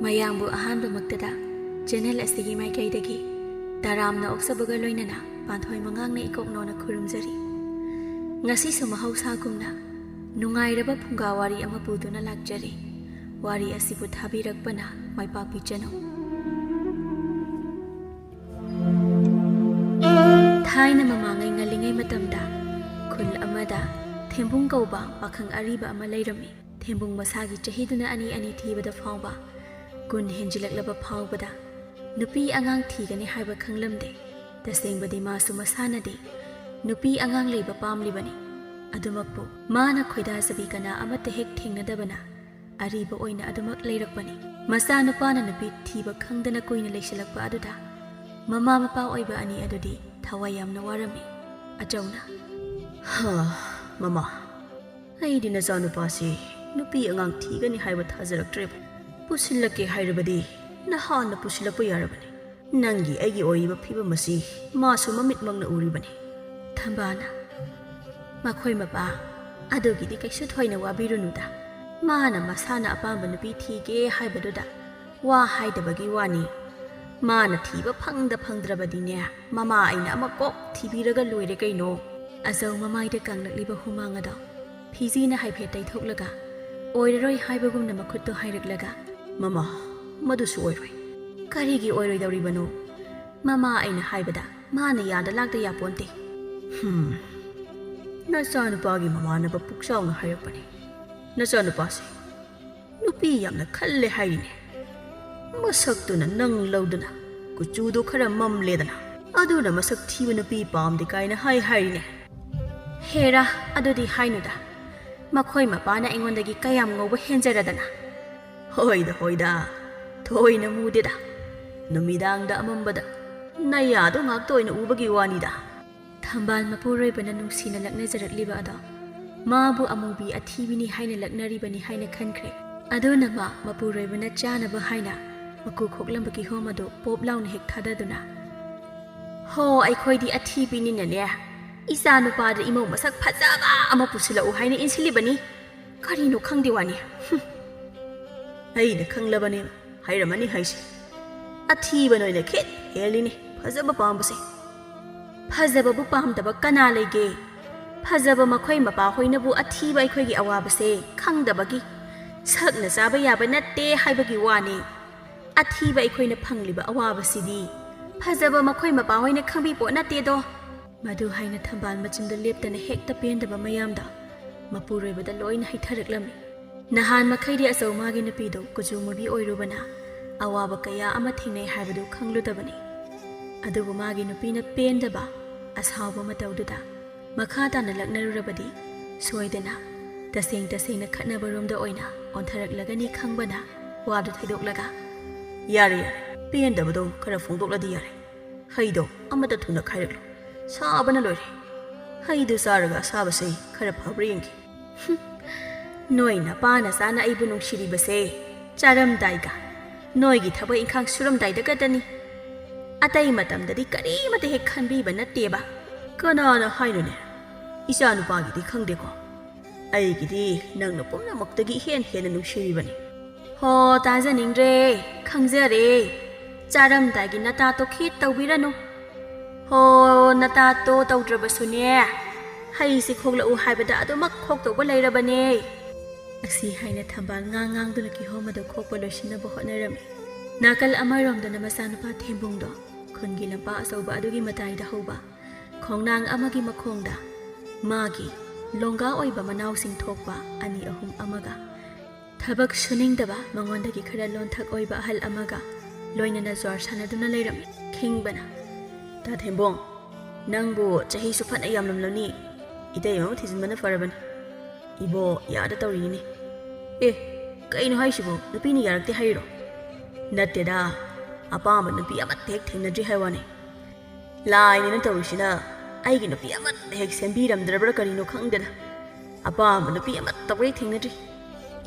ꯃꯌꯥꯝꯕꯨ ꯑꯍꯥꯟꯕꯃꯛꯇꯗ ꯆꯦꯅꯦꯜ ꯑꯁꯤꯒꯤ ꯃꯥꯏꯀꯩꯗꯒꯤ ꯇꯔꯥꯝꯅ ꯑꯣꯛꯆꯕꯒ ꯂꯣꯏꯅꯅ ꯄꯥꯟꯊꯣꯏ ꯃꯉꯥꯡꯅ ꯏꯀꯣꯛꯅꯣꯅ ꯈꯨꯔꯨꯝꯖꯔꯤ꯫ ꯉꯁꯤꯁꯨ ꯃꯍꯧꯁꯥꯒꯨꯝꯅ ꯅꯨꯡꯉꯥꯏꯔꯕ ꯐꯨꯡꯒꯥ ꯋꯥꯔꯤ ꯑꯃ ꯄꯨꯗꯨꯅ ꯂꯥꯛꯆꯔꯤ꯫ ꯋꯥꯔꯤ ꯑꯁꯤꯕꯨ ꯊꯥꯕꯤꯔꯛꯄꯅ ꯃꯥꯏꯄꯥꯛꯄꯤ ꯆꯅꯨ꯫ ꯊꯥꯏꯅ ꯃꯃꯥꯡꯉꯩ ꯉꯜꯂꯤꯉꯩ ꯃꯇꯝꯗ ꯈꯨꯜ ꯑꯃꯗ ꯊꯦꯝꯕꯨꯡ ꯀꯧꯕ ꯄꯥꯈꯪ ꯑꯔꯤꯕ ꯑꯃ ꯂꯩꯔꯝꯃꯤ꯫ ꯊꯦꯝꯕꯨꯡ ꯃꯁꯥꯒꯤ ꯆꯍꯤꯗꯨꯅ ꯑꯅꯤ ꯊꯤꯕꯗ ꯐꯥꯎꯕ ꯀꯨꯟ ꯍꯦꯟꯖꯤꯜꯂꯛꯂꯕ ꯐꯥꯎꯕꯗ ꯅꯨꯄꯤ ꯑꯉꯥꯡ ꯊꯤꯒꯅꯤ ꯍꯥꯏꯕ ꯈꯪꯂꯝꯗꯦ꯫ ꯇꯁꯦꯡꯕꯗꯤ ꯃꯥꯁꯨ ꯃꯁꯥꯅꯗꯤ ꯅꯨꯄꯤ ꯑꯉꯥꯡ ꯂꯩꯕ ꯄꯥꯝꯂꯤꯕꯅꯤ꯫ ꯑꯗꯨꯃꯛꯄꯨ ꯃꯥꯅ ꯈꯣꯏꯗꯥꯖꯕꯤ ꯀꯅꯥ ꯑꯃꯠꯇ ꯍꯦꯛ ꯊꯦꯡꯅꯗꯕꯅ ꯑꯔꯤꯕ ꯑꯣꯏꯅ ꯑꯗꯨꯃꯛ ꯂꯩꯔꯛꯄꯅꯤ꯫ ꯃꯆꯥꯅꯨꯄꯥꯅ ꯅꯨꯄꯤ ꯊꯤꯕ ꯈꯪꯗꯅ ꯀꯨꯏꯅ ꯂꯩꯁꯤꯜꯂꯛꯄ ꯑꯗꯨꯗ ꯃꯃꯥ ꯃꯄꯥ ꯑꯣꯏꯕ ꯑꯅꯤ ꯑꯗꯨꯗꯤ ꯊꯋꯥꯏ ꯌꯥꯝꯅ ꯋꯥꯔꯝꯃꯤ꯫ ꯑꯆꯧꯅ ꯃꯃꯥ, ꯑꯩꯗꯤ ꯅꯆꯥꯅꯨꯄꯥꯁꯤ ꯅꯨꯄꯤ ꯑꯉꯥꯡ ꯊꯤꯒꯅꯤ ꯍꯥꯏꯕ ꯊꯥꯖꯔꯛꯇ꯭ꯔꯦꯕ꯫ ꯄꯨꯁꯤꯜꯂꯛꯀꯦ ꯍꯥꯏꯔꯕꯗꯤ ꯅꯍꯥꯟꯅ ꯄꯨꯁꯤꯜꯂꯛꯄ ꯌꯥꯔꯕꯅꯤ꯫ ꯅꯪꯒꯤ ꯑꯩꯒꯤ ꯑꯣꯏꯔꯤꯕ ꯐꯤꯕꯝ ꯑꯁꯤ ꯃꯥꯁꯨ ꯃꯃꯤꯠꯃꯛꯅ ꯎꯔꯤꯕꯅꯤ꯫ ꯊꯝꯕꯥꯜꯅ ꯃꯈꯣꯏ ꯃꯄꯥ ꯑꯗꯨꯒꯤꯗꯤ ꯀꯩꯁꯨ ꯊꯣꯏꯅ ꯋꯥꯕꯤꯔꯨꯅꯨꯗ꯫ ꯃꯥꯅ ꯃꯁꯥꯅ ꯑꯄꯥꯝꯕ ꯅꯨꯄꯤ ꯊꯤꯒꯦ ꯍꯥꯏꯕꯗꯨꯗ ꯋꯥ ꯍꯥꯏꯗꯕꯒꯤ ꯋꯥꯅꯤ꯫ ꯃꯥꯅ ꯊꯤꯕ ꯐꯪꯗ꯭ꯔꯕꯗꯤꯅꯦ ꯃꯃꯥ ꯑꯩꯅ ꯑꯃ ꯀꯣꯛ ꯊꯤꯕꯤꯔꯒ ꯂꯣꯏꯔꯦ ꯀꯩꯅꯣ꯫ ꯑꯆꯧ ꯃꯃꯥꯏꯗ ꯀꯥꯡꯂꯛꯂꯤꯕ ꯍꯨꯃꯥꯡ ꯑꯗꯣ ꯐꯤꯖꯤꯅ ꯍꯥꯏꯐꯦꯠ ꯇꯩꯊꯣꯛꯂꯒ ꯑꯣꯏꯔꯔꯣꯏ ꯍꯥꯏꯕꯒꯨꯝꯅ ꯃꯈꯨꯠꯇꯣ ꯍꯥꯏꯔꯛꯂꯒ, ꯃꯃꯥ, ꯃꯗꯨꯁꯨ ꯑꯣꯏꯔꯣꯏ꯫ ꯀꯔꯤꯒꯤ ꯑꯣꯏꯔꯣꯏꯗꯧꯔꯤꯕꯅꯣ? ꯃꯃꯥ ꯑꯩꯅ ꯍꯥꯏꯕꯗ ꯃꯥꯅ ꯌꯥꯗ ꯂꯥꯛꯇ ꯌꯥꯄꯣꯟꯇꯦ꯫ ꯅꯆꯥꯅꯨꯄꯥꯒꯤ ꯃꯃꯥꯟꯅꯕ ꯄꯨꯛꯆꯥꯎꯅ ꯍꯥꯏꯔꯛꯄꯅꯤ꯫ ꯅꯆꯥꯅꯨꯄꯥꯁꯦ ꯅꯨꯄꯤ ꯌꯥꯝꯅ ꯈꯜꯂꯦ ꯍꯥꯏꯔꯤꯅꯦ꯫ ꯃꯁꯛꯇꯨꯅ ꯅꯪ ꯂꯧꯗꯅ ꯀꯨꯆꯨꯗꯣ ꯈꯔ ꯃꯝꯂꯦꯗꯅ ꯑꯗꯨꯅ ꯃꯁꯛ ꯊꯤꯕ ꯅꯨꯄꯤ ꯄꯥꯝꯗꯦ ꯀꯥꯏꯅ ꯍꯥꯏꯔꯤꯅꯦ꯫ ꯍꯦꯔꯥ, ꯑꯗꯨꯗꯤ ꯍꯥꯏꯅꯨꯗ꯫ ꯃꯈꯣꯏ ꯃꯄꯥꯅ ꯑꯩꯉꯣꯟꯗꯒꯤ ꯀꯌꯥꯝ ꯉꯧꯕ ꯍꯦꯟꯖꯔꯗꯅ꯫ ꯍꯣꯏꯗ ꯊꯣꯏꯅ ꯃꯨꯗꯦꯗ꯫ ꯅꯨꯃꯤꯗꯥꯡꯗ ꯑꯃꯝꯕꯗ ꯅꯌꯥꯗꯣ ꯉꯥꯛꯇ ꯑꯣꯏꯅ ꯎꯕꯒꯤ ꯋꯥꯅꯤꯗ꯫ ꯊꯝꯕꯥꯜ ꯃꯄꯨꯔꯣꯏꯕꯅ ꯅꯨꯡꯁꯤꯅ ꯂꯛꯅꯖꯔꯛꯂꯤꯕ ꯑꯗꯣ ꯃꯥꯕꯨ ꯑꯃꯨꯕꯤ ꯑꯊꯤꯕꯤꯅꯤ ꯍꯥꯏꯅ ꯂꯛꯅꯔꯤꯕꯅꯤ ꯍꯥꯏꯅ ꯈꯟꯈ꯭ꯔꯦ꯫ ꯑꯗꯨꯅ ꯃꯄꯨꯔꯣꯏꯕꯅ ꯆꯥꯅꯕ ꯍꯥꯏꯅ ꯃꯀꯨ ꯈꯣꯛꯂꯝꯕ ꯀꯤꯍꯣꯝ ꯑꯗꯨ ꯄꯣꯞ ꯂꯥꯎꯅ ꯍꯦꯛ ꯊꯥꯗꯗꯨꯅ, ꯍꯣ ꯑꯩꯈꯣꯏꯗꯤ ꯑꯊꯤꯕꯤꯅꯤꯅꯅꯦ ꯏꯆꯥ ꯅꯨꯄꯥꯗ ꯏꯃꯧ ꯃꯁꯛ ꯐꯖꯕ ꯑꯃ ꯄꯨꯁꯤꯜꯂꯛꯎ ꯍꯥꯏꯅ ꯏꯟꯁꯤꯜꯂꯤꯕꯅꯤ꯫ ꯀꯔꯤꯅꯣ ꯈꯪꯗꯦ ꯋꯥꯅꯤ꯫ ꯑꯩꯅ ꯈꯪꯂꯕꯅꯦ ꯍꯥꯏꯔꯝꯃꯅꯤ ꯍꯥꯏꯁꯦ꯫ ꯑꯊꯤꯕ ꯅꯣꯏꯅ ꯈꯤꯠ ꯍꯦꯜꯂꯤꯅꯤ ꯐꯖꯕ ꯄꯥꯝꯕꯁꯦ꯫ ꯐꯖꯕꯕꯨ ꯄꯥꯝꯗꯕ ꯀꯅꯥ ꯂꯩꯒꯦ? ꯐꯖꯕ ꯃꯈꯣꯏ ꯃꯄꯥ ꯍꯣꯏꯅꯕꯨ ꯑꯊꯤꯕ ꯑꯩꯈꯣꯏꯒꯤ ꯑꯋꯥꯕꯁꯦ ꯈꯪꯗꯕꯒꯤ ꯁꯛꯅ ꯆꯥꯕ ꯌꯥꯕ ꯅꯠꯇꯦ ꯍꯥꯏꯕꯒꯤ ꯋꯥꯅꯤ꯫ ꯑꯊꯤꯕ ꯑꯩꯈꯣꯏꯅ ꯐꯪꯂꯤꯕ ꯑꯋꯥꯕꯁꯤꯗꯤ ꯐꯖꯕ ꯃꯈꯣꯏ ꯃꯄꯥ ꯍꯣꯏꯅ ꯈꯪꯕꯤꯄꯣꯠ ꯅꯠꯇꯦꯗꯣ꯫ ꯃꯗꯨ ꯍꯥꯏꯅ ꯊꯝꯕꯥꯜ ꯃꯆꯤꯟꯗ ꯂꯦꯞꯇꯅ ꯍꯦꯛꯇ ꯄꯦꯟꯗꯕ ꯃꯌꯥꯝꯗ ꯃꯄꯨꯔꯣꯏꯕꯗ ꯂꯣꯏꯅ ꯍꯩꯊꯔꯛꯂꯝꯃꯤ꯫ ꯅꯍꯥꯟ ꯃꯈꯩꯗꯤ ꯑꯆꯧ ꯃꯥꯒꯤ ꯅꯨꯄꯤꯗꯣ ꯀꯨꯆꯨ ꯃꯨꯕꯤ ꯑꯣꯏꯔꯨꯕꯅ ꯑꯋꯥꯕ ꯀꯌꯥ ꯑꯃ ꯊꯦꯡꯅꯩ ꯍꯥꯏꯕꯗꯨ ꯈꯪꯂꯨꯗꯕꯅꯤ꯫ ꯑꯗꯨꯕꯨ ꯃꯥꯒꯤ ꯅꯨꯄꯤꯅ ꯄꯦꯟꯗꯕ ꯑꯁꯥꯎꯕ ꯃꯇꯧꯗꯨꯗ ꯃꯈꯥ ꯇꯥꯅ ꯂꯛꯅꯔꯨꯔꯕꯗꯤ ꯁꯣꯏꯗꯅ ꯇꯁꯦꯡꯅ ꯈꯠꯅꯕꯔꯣꯝꯗ ꯑꯣꯏꯅ ꯑꯣꯟꯊꯔꯛꯂꯒꯅꯤ ꯈꯪꯕꯅ ꯋꯥꯗꯨ ꯊꯩꯗꯣꯛꯂꯒ, ꯌꯥꯔꯦ, ꯄꯦꯟꯗꯕꯗꯣ ꯈꯔ ꯐꯣꯡꯗꯣꯛꯂꯗꯤ ꯌꯥꯔꯦ꯫ ꯍꯩꯗꯣ ꯑꯃꯇ ꯊꯨꯅ ꯈꯥꯏꯔꯛꯂꯣ꯫ ꯁꯥꯕꯅ ꯂꯣꯏꯔꯦ꯫ ꯍꯩꯗꯨ ꯆꯥꯔꯒ ꯑꯁꯥꯕꯁꯦ ꯈꯔ ꯐꯕ꯭ꯔꯥ ꯌꯦꯡꯒꯦ꯫ ꯅꯣꯏ ꯅꯄꯥꯅ ꯆꯥꯅ ꯑꯩꯕꯨ ꯅꯨꯡꯁꯤꯔꯤꯕꯁꯦ ꯆꯥꯔꯝꯗꯥꯏꯒ ꯅꯣꯏꯒꯤ ꯊꯕꯛ ꯏꯪꯈꯥꯡ ꯁꯨꯔꯝꯗꯥꯏꯗ ꯈꯛꯇꯅꯤ꯫ ꯑꯇꯩ ꯃꯇꯝꯗꯗꯤ ꯀꯔꯤꯃꯠꯇ ꯍꯦꯛ ꯈꯟꯕꯤꯕ ꯅꯠꯇꯦꯕ꯫ ꯀꯅꯥꯅ ꯍꯥꯏꯅꯣꯅꯦ? ꯏꯆꯥ ꯅꯨꯄꯥꯒꯤꯗꯤ ꯈꯪꯗꯦꯀꯣ꯫ ꯑꯩꯒꯤꯗꯤ ꯅꯪꯅ ꯄꯨꯝꯅꯃꯛꯇꯒꯤ ꯍꯦꯟꯅ ꯅꯨꯡꯁꯤꯔꯤꯕꯅꯤ꯫ ꯍꯣ, ꯇꯥꯖꯅꯤꯡꯗ꯭ꯔꯦ, ꯈꯪꯖꯔꯦ꯫ ꯆꯥꯔꯝꯗꯥꯏꯒꯤ ꯅꯇꯥꯇꯣ ꯈꯤꯠ ꯇꯧꯕꯤꯔꯅꯨ꯫ ꯍꯣ, ꯅꯇꯥꯇꯣ ꯇꯧꯗ꯭ꯔꯕꯁꯨꯅꯦ ꯍꯩꯁꯤ ꯈꯣꯛꯂꯛꯎ ꯍꯥꯏꯕꯗ ꯑꯗꯨꯃꯛ ꯈꯣꯛꯇꯧꯕ ꯂꯩꯔꯕꯅꯦ꯫ ꯑꯁꯤ ꯍꯥꯏꯅ ꯊꯝꯕꯥꯜ ꯉꯥꯡꯗꯨꯅ ꯀꯤꯍꯣꯝ ꯑꯗꯨ ꯈꯣꯛꯄ ꯂꯣꯏꯁꯤꯟꯅꯕ ꯍꯣꯠꯅꯔꯝꯃꯤ꯫ ꯅꯥꯀꯜ ꯑꯃꯔꯣꯝꯗꯅ ꯃꯆꯥꯅꯨꯄꯥ ꯊꯦꯝꯕꯨꯡꯗꯣ ꯈꯨꯟꯒꯤ ꯂꯝꯄꯥꯛ ꯑꯆꯧꯕ ꯑꯗꯨꯒꯤ ꯃꯇꯥꯏꯗ ꯍꯧꯕ ꯈꯣꯡꯅꯥꯡ ꯑꯃꯒꯤ ꯃꯈꯣꯡꯗ ꯃꯥꯒꯤ ꯂꯣꯡꯒꯥ ꯑꯣꯏꯕ ꯃꯅꯥꯎꯁꯤꯡ ꯊꯣꯛꯄ 2-3 ꯑꯃꯒ ꯊꯕꯛ ꯁꯨꯅꯤꯡꯗꯕ ꯃꯉꯣꯟꯗꯒꯤ ꯈꯔ ꯂꯣꯟꯊꯛ ꯑꯣꯏꯕ ꯑꯍꯜ ꯑꯃꯒ ꯂꯣꯏꯅꯅ ꯖ꯭ꯋꯥꯔ ꯁꯥꯟꯅꯗꯨꯅ ꯂꯩꯔꯝꯃꯤ꯫ ꯈꯤꯡꯕꯅ, ꯇꯥ ꯊꯦꯝꯕꯣꯡ, ꯅꯪꯕꯨ ꯆꯍꯤꯁꯨ ꯐꯅ ꯌꯥꯝꯂꯝꯂꯝꯅꯤ꯫ ꯏꯇꯩ ꯑꯃ ꯊꯤꯖꯤꯟꯕꯅ ꯐꯔꯕꯅꯤ꯫ ꯏꯕꯣ ꯌꯥꯗ ꯇꯧꯔꯤꯅꯤꯅꯦ꯫ ꯀꯩꯅꯣ ꯍꯥꯏꯁꯤꯕꯣ? ꯅꯨꯄꯤꯅ ꯌꯥꯔꯛꯇꯦ ꯍꯥꯏꯔꯤꯔꯣ? ꯅꯠꯇꯦꯗ, ꯑꯄꯥꯝꯕ ꯅꯨꯄꯤ ꯑꯃꯠꯇ ꯍꯦꯛ ꯊꯦꯡꯅꯗ꯭ꯔꯤ ꯍꯥꯏ ꯋꯥꯅꯤ꯫ ꯂꯥꯏꯅꯤꯅ ꯇꯧꯔꯤꯁꯤꯅ ꯑꯩꯒꯤ ꯅꯨꯄꯤ ꯑꯃꯠꯇ ꯍꯦꯛ ꯁꯦꯝꯕꯤꯔꯝꯗ꯭ꯔꯕ꯭ꯔꯥ ꯀꯔꯤꯅꯣ ꯈꯪꯗꯦꯗ꯫ ꯑꯄꯥꯝꯕ ꯅꯨꯄꯤ ꯑꯃꯠꯇꯕꯨ ꯍꯦꯛ ꯊꯦꯡꯅꯗ꯭ꯔꯤ꯫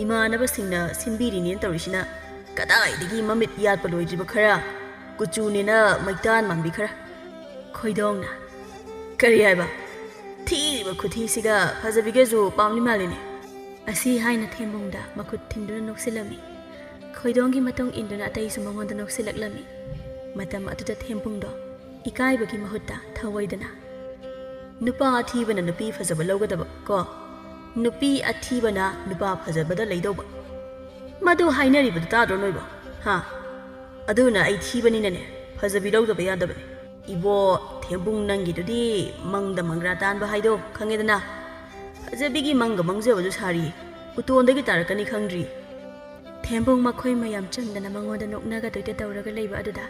ꯏꯃꯥꯟꯅꯕꯁꯤꯡꯅ ꯁꯤꯟꯕꯤꯔꯤꯅꯦꯅ ꯇꯧꯔꯤꯁꯤꯅ ꯀꯗꯥꯏꯗꯒꯤ ꯃꯃꯤꯠ ꯌꯥꯠꯄ ꯂꯣꯏꯗ꯭ꯔꯤꯕ ꯈꯔ, ꯀꯨꯆꯨꯅꯤꯅ ꯃꯩꯇꯥꯟ ꯃꯥꯟꯕꯤ ꯈꯔ꯫ ꯈꯣꯏꯗꯣꯡꯅ, ꯀꯔꯤ ꯍꯥꯏꯕ? ꯊꯤꯔꯤꯕ ꯈꯨꯊꯤꯁꯤꯒ ꯐꯖꯕꯤꯒꯁꯨ ꯄꯥꯝꯂꯤ ꯃꯥꯜꯂꯤꯅꯦ꯫ ꯑꯁꯤ ꯍꯥꯏꯅ ꯊꯦꯝꯕꯨꯡꯗ ꯃꯈꯨꯠ ꯊꯤꯟꯗꯨꯅ ꯅꯣꯛꯁꯤꯜꯂꯝꯃꯤ꯫ ꯈꯣꯏꯗꯣꯡꯒꯤ ꯃꯇꯨꯡ ꯏꯟꯗꯨꯅ ꯑꯇꯩꯁꯨ ꯃꯉꯣꯟꯗ ꯅꯣꯛꯁꯤꯜꯂꯛꯂꯝꯃꯤ ꯃꯇꯝ ꯑꯗꯨꯗ ꯊꯦꯝꯕꯨꯡꯗꯣ ꯏꯀꯥꯏꯕꯒꯤ ꯃꯍꯨꯠꯇ ꯊꯑꯣꯏꯗꯅ ꯅꯨꯄꯥ ꯑꯊꯤꯕꯅ ꯅꯨꯄꯤ ꯐꯖꯕ ꯂꯧꯒꯗꯕ ꯀꯣ ꯅꯨꯄꯤ ꯑꯊꯤꯕꯅ ꯅꯨꯄꯥ ꯐꯖꯕꯗ ꯂꯩꯗꯧꯕ ꯃꯗꯨ ꯍꯥꯏꯅꯔꯤꯕꯗꯨ ꯇꯥꯗ꯭ꯔꯣ ꯅꯣꯏꯕꯣ ꯍꯥ ꯑꯗꯨꯅ ꯑꯩ ꯊꯤꯕꯅꯤꯅꯅꯦ ꯐꯖꯕꯤ ꯂꯧꯗꯕ ꯌꯥꯗꯕꯅꯤ 이보 대붕 난기도디 망다 망라 딴바 하이도 강해드나 하자비기 망가 망자와도 사리 우토온데기 따라까니 강지 대붕 마코이 마얌 쩐다나 망원다 녹나가 되때 떠오르가 레이바 아두다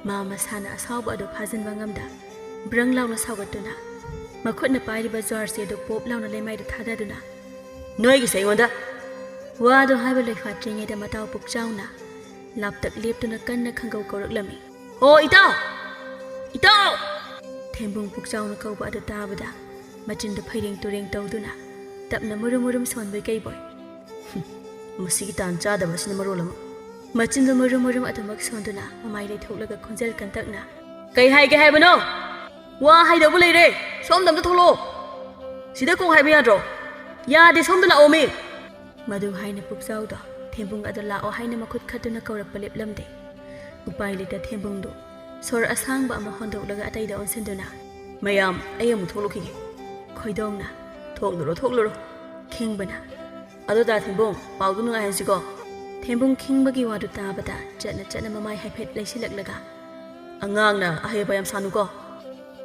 마마 사나 사오바 아두 파진 방암다 브랑 라우나 사오갔두나 마콧나 파이리바 저르세도 뽀ꯞ 라우나 레마이도 타다두나 너에게 세이원다 와도 하이바 레이파 찡에다 마타오 북자우나 랍딱 lep두나 깐나 칸가우 거럭라미 이따오 이따오 ꯊꯦꯝꯕꯨꯡ ꯄꯨꯛꯆꯥꯎꯅ ꯀꯧꯕ ꯑꯗꯨ ꯇꯥꯕꯗ ꯃꯆꯤꯟꯗ ꯐꯩꯔꯦꯡ ꯇꯨꯔꯦꯡ ꯇꯧꯗꯨꯅ ꯇꯞꯅ ꯃꯨꯔꯨꯝ ꯃꯨꯔꯨꯝ ꯁꯣꯟꯕꯩ ꯀꯩꯕꯣꯏ ꯃꯁꯤꯒꯤ ꯇꯥꯟ ꯆꯥꯗꯕꯁꯤꯅ ꯃꯔꯣꯜ ꯑꯃ ꯃꯆꯤꯟꯗ ꯃꯨꯔꯨꯝ ꯃꯨꯔꯨꯝ ꯑꯗꯨꯃꯛ ꯁꯣꯟꯗꯨꯅ ꯃꯃꯥꯏ ꯂꯩꯊꯣꯛꯂꯒ ꯈꯣꯟꯖꯦꯜ ꯀꯟꯇꯛꯅ ꯀꯩ ꯍꯥꯏꯒꯦ ꯍꯥꯏꯕꯅꯣ ꯋꯥ ꯍꯥꯏꯗꯧꯕ ꯂꯩꯔꯦ ꯁꯣꯝꯗ ꯑꯝꯇ ꯊꯣꯛꯂꯛꯑꯣ ꯁꯤꯗ ꯀꯣꯡ ꯍꯥꯏꯕ ꯌꯥꯗ꯭ꯔꯣ ꯌꯥꯗꯦ ꯁꯣꯝꯗ ꯂꯥꯛꯑꯣ ꯃꯤ ꯃꯗꯨ ꯍꯥꯏꯅ ꯄꯨꯛꯆꯥꯎꯗꯣ ꯊꯦꯝꯕꯨꯡ ꯑꯗꯨ ꯂꯥꯛꯑꯣ ꯍꯥꯏꯅ ꯃꯈꯨꯠ ꯈꯠꯇꯨꯅ ꯀꯧꯔꯛꯄ ꯂꯦꯞꯂꯝꯗꯦ ꯎꯄꯥꯏ ꯂꯩꯇ ꯊꯦꯝꯕꯨꯡꯗꯣ ꯁꯣꯔ ꯑꯁꯥꯡꯕ ꯑꯃ ꯍꯣꯟꯗꯣꯛꯂꯒ ꯑꯇꯩꯗ ꯑꯣꯟꯁꯤꯟꯗꯨꯅ ꯃꯌꯥꯝ ꯑꯩ ꯑꯃꯨꯛ ꯊꯣꯛꯂꯛꯈꯤꯒꯦ ꯈꯣꯏꯗꯣꯡꯅ ꯊꯣꯛꯂꯨꯔꯣ ꯈꯤꯡꯕꯅ ꯑꯗꯨꯗ ꯊꯦꯝꯕꯨꯡ ꯄꯥꯎꯗꯨ ꯅꯨꯡꯉꯥꯏꯍꯟꯁꯤꯀꯣ ꯊꯦꯝꯕꯨꯡ ꯈꯤꯡꯕꯒꯤ ꯋꯥꯗꯨ ꯇꯥꯕꯗ ꯆꯠꯅ ꯃꯃꯥꯏ ꯍꯥꯏꯐꯦꯠ ꯂꯩꯁꯤꯜꯂꯛꯂꯒ ꯑꯉꯥꯡꯅ ꯑꯍꯩꯕ ꯌꯥꯝ ꯁꯥꯅꯨꯀꯣ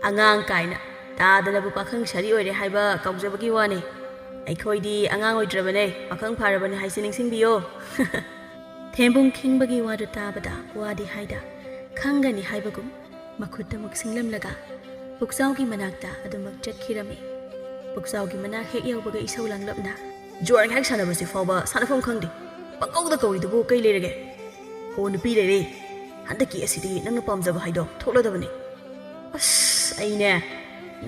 ꯑꯉꯥꯡ ꯀꯥꯏꯅ ꯇꯥꯗꯅꯕꯨ ꯄꯥꯈꯪ ꯁꯥꯔꯤ ꯑꯣꯏꯔꯦ ꯍꯥꯏꯕ ꯀꯥꯎꯖꯕꯒꯤ ꯋꯥꯅꯤ ꯑꯩꯈꯣꯏꯗꯤ ꯑꯉꯥꯡ ꯑꯣꯏꯗ꯭ꯔꯕꯅꯦ ꯄꯥꯈꯪ ꯐꯥꯔꯕꯅꯦ ꯍꯥꯏꯁꯤ ꯅꯤꯡꯁꯤꯡꯕꯤꯌꯣ ꯊꯦꯝꯕꯨꯡ ꯈꯤꯡꯕꯒꯤ ꯋꯥꯗꯨ ꯇꯥꯕꯗ ꯋꯥꯗꯤ ꯍꯥꯏꯗ ꯈꯪꯒꯅꯤ ꯍꯥꯏꯕꯒꯨꯝ ꯃꯈꯨꯠꯇ ꯑꯃꯨꯛ ꯁꯤꯡꯂꯝꯂꯒ ꯄꯨꯛꯆꯥꯎꯒꯤ ꯃꯅꯥꯛꯇ ꯑꯗꯨꯃꯛ ꯆꯠꯈꯤꯔꯝꯃꯤ ꯄꯨꯛꯆꯥꯎꯒꯤ ꯃꯅꯥꯛ ꯍꯦꯛ ꯌꯧꯕꯒ ꯏꯁꯧ ꯂꯥꯡꯂꯞꯅ ꯖꯣꯔ ꯍꯦꯛ ꯁꯥꯟꯅꯕꯁꯤ ꯐꯥꯎꯕ ꯁꯥꯟꯅꯐꯝ ꯈꯪꯗꯦ ꯄꯪꯀꯧꯗ ꯀꯧꯔꯤꯗꯨꯕꯨ ꯀꯩ ꯂꯩꯔꯒꯦ ꯍꯣ ꯅꯨꯄꯤ ꯂꯩꯔꯦ ꯍꯟꯗꯛꯀꯤ ꯑꯁꯤꯗꯤ ꯅꯪꯅ ꯄꯥꯝꯖꯕ ꯍꯥꯏꯗꯣ ꯊꯣꯛꯂꯗꯕꯅꯤ ꯑꯁ ꯑꯩꯅꯦ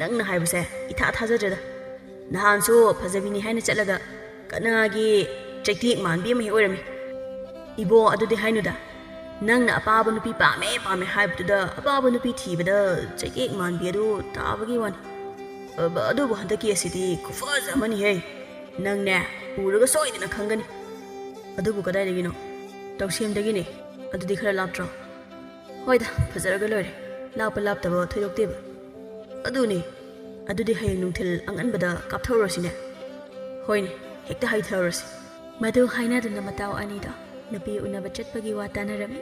ꯅꯪꯅ ꯍꯥꯏꯕꯁꯦ ꯏꯊꯥ ꯊꯥꯖꯗ꯭ꯔꯦꯗ ꯅꯍꯥꯟꯁꯨ ꯐꯖꯕꯤꯅꯤ ꯍꯥꯏꯅ ꯆꯠꯂꯒ ꯀꯅꯥꯒꯤ ꯆꯩꯇꯦꯛ ꯃꯥꯟꯕꯤ ꯑꯃ ꯍꯦꯛ ꯑꯣꯏꯔꯝꯃꯤ 이보 ꯑꯗꯨꯗꯤ ꯍꯥꯏꯅꯨꯗ ꯅꯪꯅ ꯑꯄꯥꯕ ꯅꯨꯄꯤ ꯄꯥꯝꯃꯦ ꯍꯥꯏꯕꯗꯨꯗ ꯑꯄꯥꯕ ꯅꯨꯄꯤ ꯊꯤꯕꯗ ꯆꯩꯇꯦꯛ ꯃꯥꯟꯕꯤ ꯑꯗꯨ ꯇꯥꯕꯒꯤ ꯋꯥꯅꯤ ꯑꯗꯨꯕꯨ ꯍꯟꯗꯛꯀꯤ ꯑꯁꯤꯗꯤ ꯈꯨꯐꯖ ꯑꯃꯅꯤꯍꯦ ꯅꯪꯅꯦ ꯎꯔꯒ ꯁꯣꯏꯗꯅ ꯈꯪꯒꯅꯤ ꯑꯗꯨꯕꯨ ꯀꯗꯥꯏꯗꯒꯤꯅꯣ ꯇꯧꯁꯦꯝꯗꯒꯤꯅꯦ ꯑꯗꯨꯗꯤ ꯈꯔ ꯂꯥꯞꯇ꯭ꯔꯣ ꯍꯣꯏꯗ ꯐꯖꯔꯒ ꯂꯣꯏꯔꯦ ꯂꯥꯞꯄ ꯂꯥꯞꯇꯕ ꯊꯣꯏꯗꯣꯛꯇꯦꯕ ꯑꯗꯨꯅꯤ ꯑꯗꯨꯗꯤ ꯍꯌꯦꯡ ꯅꯨꯡꯊꯤꯜ ꯑꯉꯟꯕꯗ ꯀꯥꯞꯊꯧꯔꯁꯤꯅꯦ ꯍꯣꯏꯅꯦ ꯍꯦꯛꯇ ꯍꯩꯊꯔꯁꯤ ꯃꯗꯨ ꯍꯥꯏꯅꯗꯨꯅ ꯃꯇꯥꯎ ꯑꯅꯤꯗꯣ ꯅꯨꯄꯤ ꯎꯅꯕ ꯆꯠꯄꯒꯤ ꯋꯥ ꯇꯥꯅꯔꯝꯃꯤ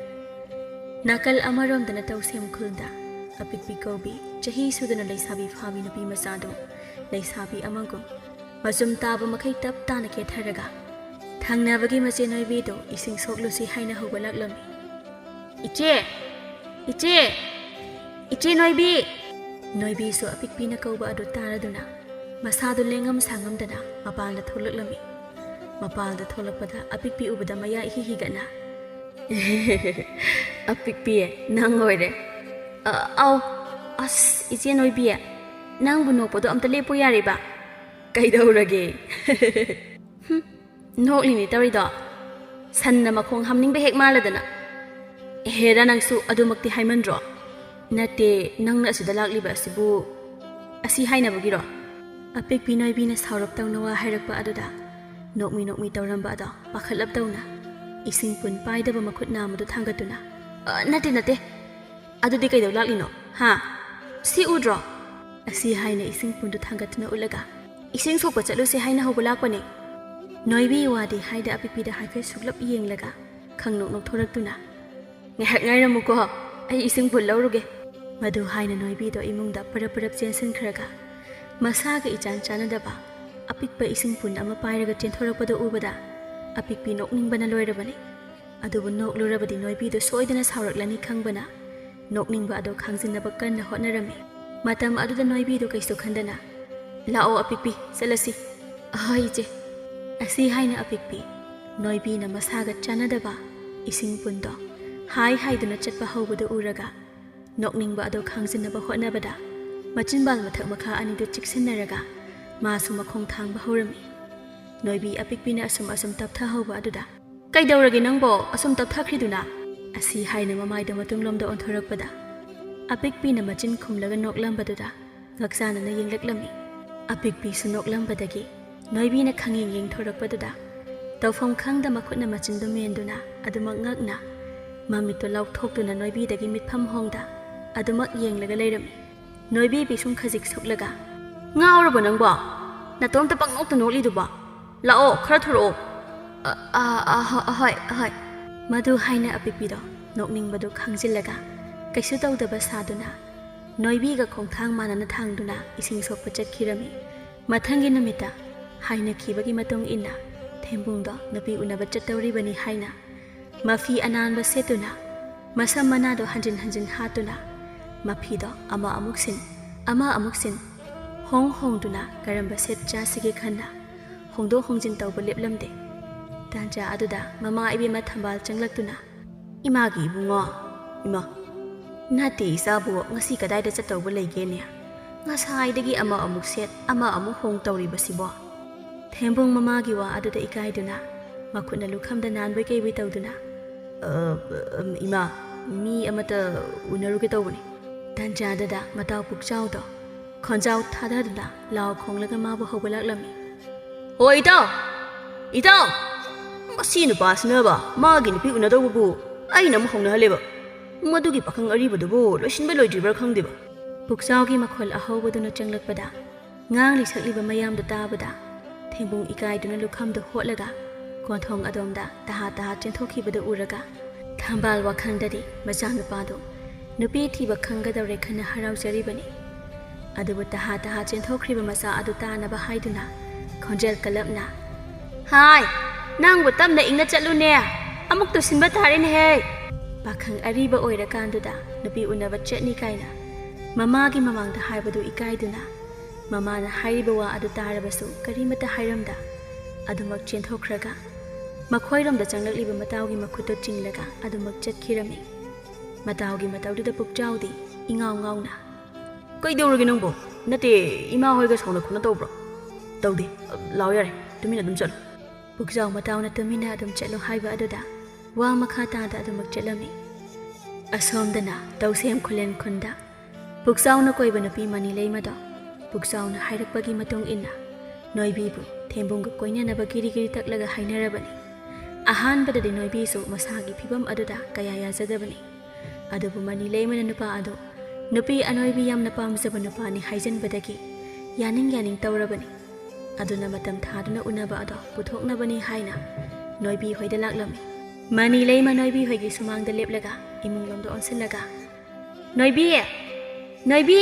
ꯅꯥꯀꯜ ꯑꯃꯔꯣꯝꯗꯅ ꯇꯧꯁꯦꯝ ꯈꯨꯜꯗ ꯑꯄꯤꯛꯄꯤ ꯀꯧꯕꯤ ꯆꯍꯤ ꯁꯨꯗꯅ ꯂꯩꯁꯥꯕꯤ ꯐꯥꯕꯤ ꯅꯨꯄꯤ ꯃꯆꯥꯗꯣ ꯂꯩꯁꯥꯕꯤ ꯑꯃꯒꯨꯝ ꯃꯆꯨꯝ ꯇꯥꯕ ꯃꯈꯩ ꯇꯞ ꯇꯥꯅ ꯀꯦꯊꯔꯒ ꯊꯪꯅꯕꯒꯤ ꯃꯆꯦ ꯅꯣꯏꯕꯤꯗꯣ ꯏꯁꯤꯡ ꯁꯣꯛꯂꯨꯁꯤ ꯍꯥꯏꯅ ꯍꯧꯒꯠꯂꯛꯂꯝꯃꯤ ꯏꯆꯦ ꯅꯣꯏꯕꯤ ꯅꯣꯏꯕꯤꯁꯨ ꯑꯄꯤꯛꯄꯤꯅ ꯀꯧꯕ ꯑꯗꯨ ꯇꯥꯔꯗꯨꯅ ꯃꯁꯥꯗꯨ ꯂꯦꯡꯉꯝ ꯁꯥꯉꯝꯗꯅ ꯃꯄꯥꯟꯗ ꯊꯣꯛꯂꯛꯂꯝꯃꯤ ꯃꯄꯥꯟꯗ ꯊꯣꯛꯂꯛꯄꯗ ꯑꯄꯤꯛꯄꯤ ꯎꯕꯗ ꯃꯌꯥ ꯏꯍꯤ ꯍꯤꯒꯠꯅ ꯑꯄꯤꯛꯄꯤ ꯅꯪ ꯑꯣꯏꯔꯦ ꯑꯥꯎ ꯑꯁ ꯏꯆꯦ ꯅꯣꯏꯕꯤ ꯅꯪꯕꯨ ꯅꯣꯛꯄꯗꯣ ꯑꯝꯇ ꯂꯦꯞꯄꯣ ꯌꯥꯔꯤꯕ ꯀꯩꯗꯧꯔꯒꯦ ꯅꯣꯛꯂꯤꯅꯤ ꯇꯧꯔꯤꯗꯣ ꯁꯟꯅ ꯃꯈꯣꯡ ꯍꯥꯝꯅꯤꯡꯕ ꯍꯦꯛ ꯃꯥꯜꯂꯗꯅ ꯍꯦꯔꯥ ꯅꯪꯁꯨ ꯑꯗꯨꯃꯛꯇꯤ ꯍꯥꯏꯃꯟꯗ꯭ꯔꯣ ꯅꯠꯇꯦ ꯅꯪꯅ ꯑꯁꯤꯗ ꯂꯥꯛꯂꯤꯕ ꯑꯁꯤꯕꯨ ꯑꯁꯤ ꯍꯥꯏꯅꯕꯒꯤꯔꯣ ꯑꯄꯤꯛꯄꯤ ꯅꯣꯏꯕꯤꯅ ꯁꯥꯎꯔꯞ ꯇꯧꯅ ꯋꯥ ꯍꯥꯏꯔꯛꯄ ꯑꯗꯨꯗ ꯅꯣꯛꯃꯤ ꯇꯧꯔꯝꯕ ꯑꯗꯣ ꯄꯥꯈꯠꯂꯞ ꯇꯧꯅ ꯏꯁꯤꯡ ꯄꯨꯟ ꯄꯥꯏꯗꯕ ꯃꯈꯨꯠ ꯅꯥꯝꯃꯗꯨ ꯊꯥꯡꯒꯠꯇꯨꯅ ꯅꯠꯇꯦ ꯑꯗꯨꯗꯤ ꯀꯩꯗꯧ ꯂꯥꯛꯂꯤꯅꯣ ꯍꯥ ꯁꯤ ꯎꯗ꯭ꯔꯣ ꯑꯁꯤ ꯍꯥꯏꯅ ꯏꯁꯤꯡ ꯄꯨꯟꯗꯨ ꯊꯥꯡꯒꯠꯇꯨꯅ ꯎꯠꯂꯒ ꯏꯁꯤꯡ ꯁꯣꯛꯄ ꯆꯠꯂꯨꯁꯦ ꯍꯥꯏꯅ ꯍꯧꯕ ꯂꯥꯛꯄꯅꯦ ꯅꯣꯏꯕꯤ ꯋꯥꯗꯤ ꯍꯥꯏꯗ ꯑꯄꯤꯛꯄꯤꯗ ꯍꯥꯏꯐꯦꯠ ꯁꯨꯛꯂꯞ ꯌꯦꯡꯂꯒ ꯈꯪꯅꯣꯛ ꯅꯣꯛꯊꯣꯔꯛꯇꯨꯅ ꯉꯥꯏꯍꯥꯛ ꯉꯥꯏꯔꯝꯃꯨꯀꯣ ꯑꯩ ꯏꯁꯤꯡ ꯄꯨꯟ ꯂꯧꯔꯨꯒꯦ ꯃꯗꯨ ꯍꯥꯏꯅ ꯅꯣꯏꯕꯤꯗꯣ ꯏꯃꯨꯡꯗ ꯄꯔꯞ ꯆꯦꯟꯁꯤꯟꯈ꯭ꯔꯒ ꯃꯁꯥꯒ ꯏꯆꯥꯟ ꯆꯥꯟꯅꯗꯕ ꯑꯄꯤꯛꯄ ꯏꯁꯤꯡ ꯄꯨꯟ ꯑꯃ ꯄꯥꯏꯔꯒ ꯆꯦꯟꯊꯣꯔꯛꯄꯗ ꯎꯕꯗ ꯑꯄꯤꯛꯄꯤ ꯅꯣꯛꯅꯤꯡꯕꯅ ꯂꯣꯏꯔꯕꯅꯤ ꯑꯗꯨꯕꯨ ꯅꯣꯛꯂꯨꯔꯕꯗꯤ ꯅꯣꯏꯕꯤꯗꯣ ꯁꯣꯏꯗꯅ ꯁꯥꯎꯔꯛꯂꯅꯤ ꯈꯪꯕꯅ ꯅꯣꯛꯅꯤꯡꯕ ꯑꯗꯣ ꯈꯥꯡꯖꯤꯟꯅꯕ ꯀꯟꯅ ꯍꯣꯠꯅꯔꯝꯃꯤ ꯃꯇꯝ ꯑꯗꯨꯗ ꯅꯣꯏꯕꯤꯗꯣ ꯀꯩꯁꯨ ꯈꯟꯗꯅ ꯂꯥꯛꯑꯣ ꯑꯄꯤꯛꯄꯤ ꯆꯠꯂꯁꯤ ꯍꯣꯏ ꯏꯆꯦ ꯑꯁꯤ ꯍꯥꯏꯅ ꯑꯄꯤꯛꯄꯤ ꯅꯣꯏꯕꯤꯅ ꯃꯁꯥꯒ ꯆꯥꯟꯅꯗꯕ ꯏꯁꯤꯡ ꯄꯨꯟꯗꯣ ꯍꯥꯏꯗꯨꯅ ꯆꯠꯄ ꯍꯧꯕꯗꯨ ꯎꯔꯒ ꯅꯣꯛꯅꯤꯡꯕ ꯑꯗꯣ ꯈꯥꯡꯖꯤꯟꯅꯕ ꯍꯣꯠꯅꯕꯗ ꯃꯆꯤꯟꯕꯥꯜ ꯃꯊꯛ ꯃꯈꯥ ꯑꯅꯤꯗꯨ ꯆꯤꯛꯁꯤꯟꯅꯔꯒ ꯃꯥꯁꯨ ꯃꯈꯣꯡ ꯊꯥꯡꯕ ꯍꯧꯔꯝꯃꯤ ꯅꯣꯏꯕꯤ ꯑꯄꯤꯛꯄꯤꯅ ꯑꯁꯨꯝ ꯇꯞꯊꯍꯧꯕ ꯑꯗꯨꯗ ꯀꯩꯗꯧꯔꯒꯦ ꯅꯪꯕꯣ ꯑꯁꯨꯝ ꯇꯞꯊꯈ꯭ꯔꯤꯗꯨꯅ ꯑꯁꯤ ꯍꯥꯏꯅ ꯃꯃꯥꯏꯗ ꯃꯇꯨꯡꯂꯣꯝꯗ ꯑꯣꯟꯊꯣꯔꯛꯄꯗ ꯑꯄꯤꯛꯄꯤꯅ ꯃꯆꯤꯟ ꯈꯨꯝꯂꯒ ꯅꯣꯛꯂꯝꯕꯗꯨꯗ ꯉꯛꯆꯥꯅꯅ ꯌꯦꯡꯂꯛꯂꯝꯃꯤ ꯑꯄꯤꯛꯄꯤꯁꯨ ꯅꯣꯛꯂꯝꯕꯗꯒꯤ ꯅꯣꯏꯕꯤꯅ ꯈꯪꯌꯦꯡ ꯌꯦꯡꯊꯣꯔꯛꯄꯗꯨꯗ ꯇꯧꯐꯝ ꯈꯪꯗ ꯃꯈꯨꯠꯅ ꯃꯆꯤꯟꯗꯨ ꯃꯦꯟꯗꯨꯅ ꯑꯗꯨꯃꯛ ꯉꯛꯅ ꯃꯃꯤꯠꯇꯨ ꯂꯥꯎꯊꯣꯛꯇꯨꯅ ꯅꯣꯏꯕꯤꯗꯒꯤ ꯃꯤꯠꯐꯝ ꯍꯣꯡꯗ ꯑꯗꯨꯃꯛ ꯌꯦꯡꯂꯒ ꯂꯩꯔꯝꯃꯤ ꯅꯣꯏꯕꯤ ꯄꯤꯁꯨꯝ ꯈꯖꯤꯛ ꯁꯨꯛꯂꯒ ꯉꯥꯎꯔꯕꯣ ꯅꯪꯕꯣ ꯅꯇꯣꯝꯇ ꯄꯪꯅꯣꯛꯇ ꯅꯣꯛꯂꯤꯗꯨꯕꯣ ꯂꯥꯛꯑꯣ ꯈꯔ ꯊꯨꯔꯛꯑꯣ ꯍꯣꯏ ꯃꯗꯨ ꯍꯥꯏꯅ ꯑꯄꯤꯛꯄꯤꯗꯣ ꯅꯣꯛꯅꯤꯡꯕꯗꯨ ꯈꯪꯖꯤꯜꯂꯒ ꯀꯩꯁꯨ ꯇꯧꯗꯕ ꯁꯥꯗꯨꯅ ꯅꯣꯏꯕꯤꯒ ꯈꯣꯡꯊꯥꯡ ꯃꯥꯟꯅꯅ ꯊꯥꯡꯗꯨꯅ ꯏꯁꯤꯡ ꯁꯣꯛꯄ ꯆꯠꯈꯤꯔꯝꯃꯤ ꯃꯊꯪꯒꯤ ꯅꯨꯃꯤꯠꯇ ꯍꯥꯏꯅꯈꯤꯕꯒꯤ ꯃꯇꯨꯡ ꯏꯟꯅ ꯊꯦꯝꯕꯨꯡꯗꯣ ꯅꯨꯄꯤ ꯎꯅꯕ ꯆꯠꯇꯧꯔꯤꯕꯅꯤ ꯍꯥꯏꯅ ꯃꯐꯤ ꯑꯅꯥꯟꯕ ꯁꯦꯠꯇꯨꯅ ꯃꯁꯝ ꯃꯅꯥꯗꯣ ꯍꯟꯖꯤꯟ ꯍꯟꯖꯤꯟ ꯍꯥꯠꯇꯨꯅ ꯃꯐꯤꯗꯣ ꯑꯃ ꯑꯃꯨꯛ ꯁꯤꯟ ꯍꯣꯡꯗꯨꯅ ꯀꯔꯝꯕ ꯁꯦꯠ ꯆꯥꯁꯤꯒꯦ ꯈꯟꯅ ꯍꯣꯡꯗꯣꯛ ꯍꯣꯡꯖꯤꯟ ꯇꯧꯕ ꯂꯦꯞꯂꯝꯗꯦ ꯇꯥꯟꯖꯥ ꯑꯗꯨꯗ ꯃꯃꯥ ꯏꯕꯦꯝꯃ ꯊꯝꯕꯥꯜ ꯆꯪꯂꯛꯇꯨꯅ ꯏꯃꯥꯒꯤ ꯏꯕꯨꯡꯉꯣ ꯏꯃꯥ ꯅꯠꯇꯦ ꯏꯆꯥꯕꯨ ꯉꯁꯤ ꯀꯗꯥꯏꯗ ꯆꯠꯇꯧꯕ ꯂꯩꯒꯦꯅꯦ ꯉꯁꯥꯏꯗꯒꯤ ꯑꯃ ꯑꯃꯨꯛ ꯁꯦꯠ ꯑꯃ ꯑꯃꯨꯛ ꯍꯣꯡ ꯇꯧꯔꯤꯕꯁꯤꯕꯣ ꯊꯦꯝꯕꯨꯡ ꯃꯃꯥꯒꯤ ꯋꯥ ꯑꯗꯨꯗ ꯏꯀꯥꯏꯗꯨꯅ ꯃꯈꯨꯠꯅ ꯂꯨꯈꯝꯗ ꯅꯥꯟꯕꯣꯏ ꯀꯩꯕꯣꯏ ꯇꯧꯗꯨꯅ ꯏꯃꯥ ꯃꯤ ꯑꯃꯇ ꯎꯅꯔꯨꯒꯦ ꯇꯧꯕꯅꯤ ꯇꯥꯟꯖꯥꯗꯨꯗ ꯃꯇꯥꯎ ꯄꯨꯛꯆꯥꯎꯗꯣ ꯈꯣꯟꯖꯥꯎ ꯊꯥꯗꯗꯨꯅ ꯂꯥꯎ ꯈꯣꯡꯂꯒ ꯃꯥꯕꯨ ꯍꯧꯒꯠꯂꯛꯂꯝꯃꯤ ꯍꯣꯏ ꯏꯇꯥꯎ ꯃꯁꯤ ꯅꯨꯄꯥꯁꯤꯅꯕ ꯃꯥꯒꯤ ꯅꯨꯄꯤ ꯎꯅꯗꯧꯕꯕꯨ ꯑꯩꯅ ꯑꯃꯨꯛ ꯍꯧꯅꯍꯜꯂꯦꯕ ꯃꯗꯨꯒꯤ ꯄꯥꯈꯪ ꯑꯔꯤꯕꯗꯨꯕꯨ ꯂꯣꯏꯁꯤꯟꯕ ꯂꯣꯏꯗ꯭ꯔꯤꯕ꯭ꯔꯥ ꯈꯪꯗꯦꯕ ꯄꯨꯛꯆꯥꯎꯒꯤ ꯃꯈꯣꯜ ꯑꯍꯧꯕꯗꯨꯅ ꯆꯪꯂꯛꯄꯗ ꯉꯥꯡꯂꯤ ꯁꯛꯂꯤꯕ ꯃꯌꯥꯝꯗꯨ ꯇꯥꯕꯗ ꯊꯦꯝꯕꯨꯡ ꯏꯀꯥꯏꯗꯨꯅ ꯂꯨꯈꯝꯗꯨ ꯍꯣꯠꯂꯒ ꯀꯣꯟꯊꯣꯡ ꯑꯗꯣꯝꯗ ꯇꯍꯥ ꯆꯦꯟꯊꯣꯛꯈꯤꯕꯗꯨ ꯎꯔꯒ ꯊꯝꯕꯥꯜ ꯋꯥꯈꯜꯗꯗꯤ ꯃꯆꯥꯅꯨꯄꯥꯗꯨ ꯅꯨꯄꯤ ꯊꯤꯕ ꯈꯪꯒꯗꯧꯔꯦ ꯈꯟꯅ ꯍꯔꯥꯎꯖꯔꯤꯕꯅꯤ ꯑꯗꯨꯕꯨ ꯇꯍꯥ ꯆꯦꯟꯊꯣꯛꯈ꯭ꯔꯤꯕ ꯃꯆꯥ ꯑꯗꯨ ꯇꯥꯅꯕ ꯍꯥꯏꯗꯨꯅ ꯈꯣꯟꯖꯦꯜ ꯀꯜꯂꯞꯅ ꯍꯥꯏ ꯅꯪꯕꯨ ꯇꯞꯅ ꯏꯪꯅ ꯆꯠꯂꯨꯅꯦ ꯑꯃꯨꯛ ꯇꯨꯁꯤꯟꯕ ꯇꯥꯔꯦꯅꯦꯍꯦ ꯄꯥꯈꯪ ꯑꯔꯤꯕ ꯑꯣꯏꯔꯀꯥꯟꯗꯨꯗ ꯅꯨꯄꯤ ꯎꯅꯕ ꯆꯠꯅꯤ ꯀꯥꯏꯅ ꯃꯃꯥꯒꯤ ꯃꯃꯥꯡꯗ ꯍꯥꯏꯕꯗꯨ ꯏꯀꯥꯏꯗꯨꯅ ꯃꯃꯥꯅ ꯍꯥꯏꯔꯤꯕ ꯋꯥ ꯑꯗꯨ ꯇꯥꯔꯕꯁꯨ ꯀꯔꯤꯃꯠꯇ ꯍꯥꯏꯔꯝꯗ ꯑꯗꯨꯃꯛ ꯆꯦꯟꯊꯣꯛꯈ꯭ꯔꯒ ꯃꯈꯣꯏꯔꯣꯝꯗ ꯆꯪꯂꯛꯂꯤꯕ ꯃꯇꯥꯎꯒꯤ ꯃꯈꯨꯠꯇꯨ ꯆꯤꯡꯂꯒ ꯑꯗꯨꯃꯛ ꯆꯠꯈꯤꯔꯝꯃꯤ ꯃꯇꯥꯎꯒꯤ ꯃꯇꯧꯗꯨꯗ ꯄꯨꯛꯆꯥꯎꯗꯤ ꯏꯉꯥꯎ ꯉꯥꯎꯅ ꯀꯩꯗꯧꯔꯒꯦ ꯅꯪꯕꯣ ꯅꯠꯇꯦ ꯏꯃꯥ ꯍꯣꯏꯒ ꯁꯥꯎꯅ ꯈꯣꯠꯅ ꯇꯧꯕ꯭ꯔꯣ ꯇꯧꯗꯦ ꯂꯥꯎ ꯌꯥꯔꯦ ꯇꯨꯃꯤꯟꯅ ꯑꯗꯨꯝ ꯆꯠꯂꯣ ꯄꯨꯛꯆꯥꯎ ꯃꯇꯥꯎꯅ ꯇꯨꯃꯤꯟꯅ ꯑꯗꯨꯝ ꯆꯠꯂꯣ ꯍꯥꯏꯕ ꯑꯗꯨꯗ ꯋꯥ ꯃꯈꯥ ꯇꯥꯗ ꯑꯗꯨꯃꯛ ꯆꯠꯂꯝꯃꯤ ꯑꯁꯣꯝꯗꯅ ꯇꯧꯁꯦꯝ ꯈꯨꯂꯦꯟ ꯈꯨꯟꯗ ꯄꯨꯛꯆꯥꯎꯅ ꯀꯣꯏꯕ ꯅꯨꯄꯤ ꯃꯅꯤꯂꯩꯃꯗꯣ ꯄꯨꯛꯆꯥꯎꯅ ꯍꯥꯏꯔꯛꯄꯒꯤ ꯃꯇꯨꯡ ꯏꯟꯅ ꯅꯣꯏꯕꯤꯕꯨ ꯊꯦꯝꯕꯨꯡꯒ ꯀꯣꯏꯅꯅꯕ ꯒꯤꯔꯤ ꯇꯛꯂꯒ ꯍꯥꯏꯅꯔꯕꯅꯤ ꯑꯍꯥꯟꯕꯗꯗꯤ ꯅꯣꯏꯕꯤꯁꯨ ꯃꯁꯥꯒꯤ ꯐꯤꯕꯝ ꯑꯗꯨꯗ ꯀꯌꯥ ꯌꯥꯖꯗꯕꯅꯤ ꯑꯗꯨꯕꯨ ꯃꯅꯤꯂꯩꯃꯅ ꯅꯨꯄꯥ ꯑꯗꯨ ꯅꯨꯄꯤ ꯑꯅꯣꯏꯕꯤ ꯌꯥꯝꯅ ꯄꯥꯝꯖꯕ ꯅꯨꯄꯥꯅꯤ ꯍꯥꯏꯖꯟꯕꯗꯒꯤ ꯌꯥꯅꯤꯡ ꯇꯧꯔꯕꯅꯤ ꯑꯗꯨꯅ ꯃꯇꯝ ꯊꯥꯗꯨꯅ ꯎꯅꯕ ꯑꯗꯣ ꯄꯨꯊꯣꯛꯅꯕꯅꯤ ꯍꯥꯏꯅ ꯅꯣꯏꯕꯤ ꯍꯣꯏꯗ ꯂꯥꯛꯂꯝꯃꯤ ꯃꯅꯤꯂꯩꯃ ꯅꯣꯏꯕꯤ ꯍꯣꯏꯒꯤ ꯁꯨꯃꯥꯡꯗ ꯂꯦꯞꯂꯒ ꯏꯃꯨꯡꯂꯣꯝꯗ ꯑꯣꯟꯁꯤꯜꯂꯒ ꯅꯣꯏꯕꯤ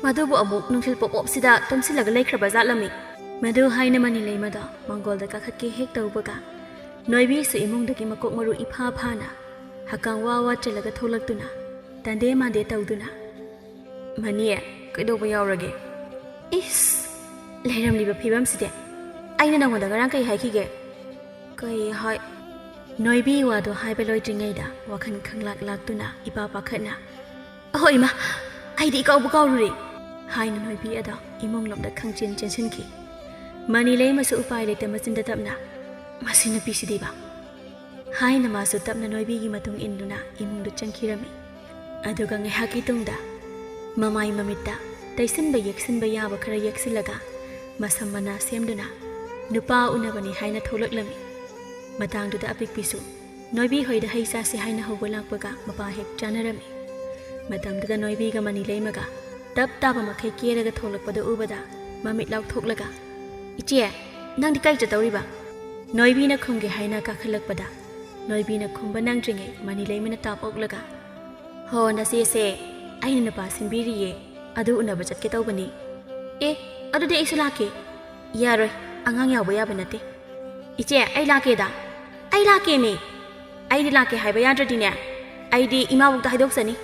ꯃꯗꯨꯕꯨ ꯑꯃꯨꯛ ꯅꯨꯡꯊꯤꯜ ꯄꯣꯞꯁꯤꯗ ꯇꯨꯝꯁꯤꯜꯂꯒ ꯂꯩꯈ꯭ꯔꯕ ꯖꯥꯠꯂꯝꯃꯤ ꯃꯗꯨ ꯍꯥꯏꯅ ꯃꯅꯤꯂꯩꯃꯗꯣ ꯃꯥꯡꯒꯣꯜꯗ ꯀꯥꯈꯠꯀꯦ ꯍꯦꯛ ꯇꯧꯕꯒ ꯅꯣꯏꯕꯤꯁꯨ ꯏꯃꯨꯡꯗꯒꯤ ꯃꯀꯣꯛ ꯃꯔꯨ ꯏꯐꯥ ꯐꯥꯅ ꯍꯀꯥꯝ ꯋꯥ ꯆꯜꯂꯒ ꯊꯣꯛꯂꯛꯇꯨꯅ ꯇꯟꯗꯦ ꯃꯥꯟꯗꯦ ꯇꯧꯗꯨꯅ ꯃꯅꯤ ꯀꯩꯗꯧꯕ ꯌꯥꯎꯔꯒꯦ ꯏꯁ ꯂꯩꯔꯝꯂꯤꯕ ꯐꯤꯕꯝꯁꯤꯗꯤ ꯑꯩꯅ ꯅꯉꯣꯟꯗ ꯉꯔꯥꯡ ꯀꯩ ꯍꯥꯏꯈꯤꯒꯦ ꯀꯩ ꯍꯥꯏ ꯅꯣꯏꯕꯤ ꯋꯥꯗꯣ ꯍꯥꯏꯕ ꯂꯣꯏꯗ꯭ꯔꯤꯉꯩꯗ ꯋꯥꯈꯜ ꯈꯪꯂꯥꯛꯇꯨꯅ ꯏꯄꯥ ꯄꯥꯈꯠꯅ ꯑꯍꯣꯏ ꯏꯃꯥ ꯑꯩꯗꯤ ꯏꯀꯥꯎꯕꯨ ꯀꯥꯎꯔꯨꯔꯦ ꯍꯥꯏꯅ ꯅꯣꯏꯕꯤ ꯑꯗꯣ ꯏꯃꯨꯡꯂꯣꯝꯗ ꯈꯪꯆꯦꯟ ꯆꯦꯟꯁꯤꯟꯈꯤ ꯃꯅꯤꯂꯩꯃꯁꯨ ꯎꯄꯥꯏ ꯂꯩꯇ ꯃꯆꯤꯟꯗ ꯇꯞꯅ ꯃꯁꯤ ꯅꯨꯄꯤꯁꯤꯗꯤꯕ ꯍꯥꯏꯅ ꯃꯥꯁꯨ ꯇꯞꯅ ꯅꯣꯏꯕꯤꯒꯤ ꯃꯇꯨꯡ ꯏꯟꯗꯨꯅ ꯏꯃꯨꯡꯗ ꯆꯪꯈꯤꯔꯝꯃꯤ ꯑꯗꯨꯒ ꯉꯥꯏꯍꯥꯛꯀꯤ ꯇꯨꯡꯗ ꯃꯃꯥꯏ ꯃꯃꯤꯠꯇ ꯇꯩꯁꯤꯟꯕ ꯌꯦꯛꯁꯤꯟꯕ ꯌꯥꯕ ꯈꯔ ꯌꯦꯛꯁꯤꯜꯂꯒ ꯃꯁꯝ ꯃꯅꯥ ꯁꯦꯝꯗꯨꯅ ꯅꯨꯄꯥ ꯎꯅꯕꯅꯤ ꯍꯥꯏꯅ ꯊꯣꯛꯂꯛꯂꯝꯃꯤ ꯃꯇꯥꯡꯗꯨꯗ ꯑꯄꯤꯛꯄꯤꯁꯨ ꯅꯣꯏꯕꯤ ꯍꯣꯏꯗ ꯍꯩ ꯆꯥꯁꯤ ꯍꯥꯏꯅ ꯍꯧꯕ ꯂꯥꯛꯄꯒ ꯃꯄꯥ ꯍꯦꯛ ꯆꯥꯅꯔꯝꯃꯤ ꯃꯇꯝꯗꯨꯗ ꯅꯣꯏꯕꯤꯒ ꯃꯅꯤꯂꯩꯃꯒ ꯇꯞ ꯇꯥꯕ ꯃꯈꯩ ꯀꯦꯔꯒ ꯊꯣꯛꯂꯛꯄꯗ ꯎꯕꯗ ꯃꯃꯤꯠ ꯂꯥꯎꯊꯣꯛꯂꯒ ꯏꯆꯦ ꯅꯪꯗꯤ ꯀꯩ ꯆꯠꯇꯧꯔꯤꯕ ꯅꯣꯏꯕꯤꯅ ꯈꯨꯝꯒꯦ ꯍꯥꯏꯅ ꯀꯥꯈꯠꯂꯛꯄꯗ ꯅꯣꯏꯕꯤꯅ ꯈꯨꯝꯕ ꯅꯪꯗ꯭ꯔꯤꯉꯩ ꯃꯅꯤꯂꯩꯃꯅ ꯇꯥꯞ ꯑꯣꯛꯂꯒ ꯍꯣ ꯅꯆꯦꯁꯦ ꯑꯩꯅ ꯅꯨꯄꯥ ꯁꯤꯟꯕꯤꯔꯤꯌꯦ ꯑꯗꯨ ꯎꯅꯕ ꯆꯠꯀꯦ ꯇꯧꯕꯅꯤ ꯑꯗꯨꯗꯤ ꯑꯩꯁꯨ ꯂꯥꯛꯀꯦ ꯌꯥꯔꯣꯏ ꯑꯉꯥꯡ ꯌꯥꯎꯕ ꯌꯥꯕ ꯅꯠꯇꯦ ꯏꯆꯦ ꯑꯩ ꯂꯥꯛꯀꯦꯗ ꯑꯩ ꯂꯥꯛꯀꯦꯃꯤ ꯑꯩꯗꯤ ꯂꯥꯛꯀꯦ ꯍꯥꯏꯕ ꯌꯥꯗ꯭ꯔꯗꯤꯅꯦ ꯑꯩꯗꯤ ꯏꯃꯥꯕꯨꯛꯇ ꯍꯥꯏꯗꯣꯛꯆꯅꯤ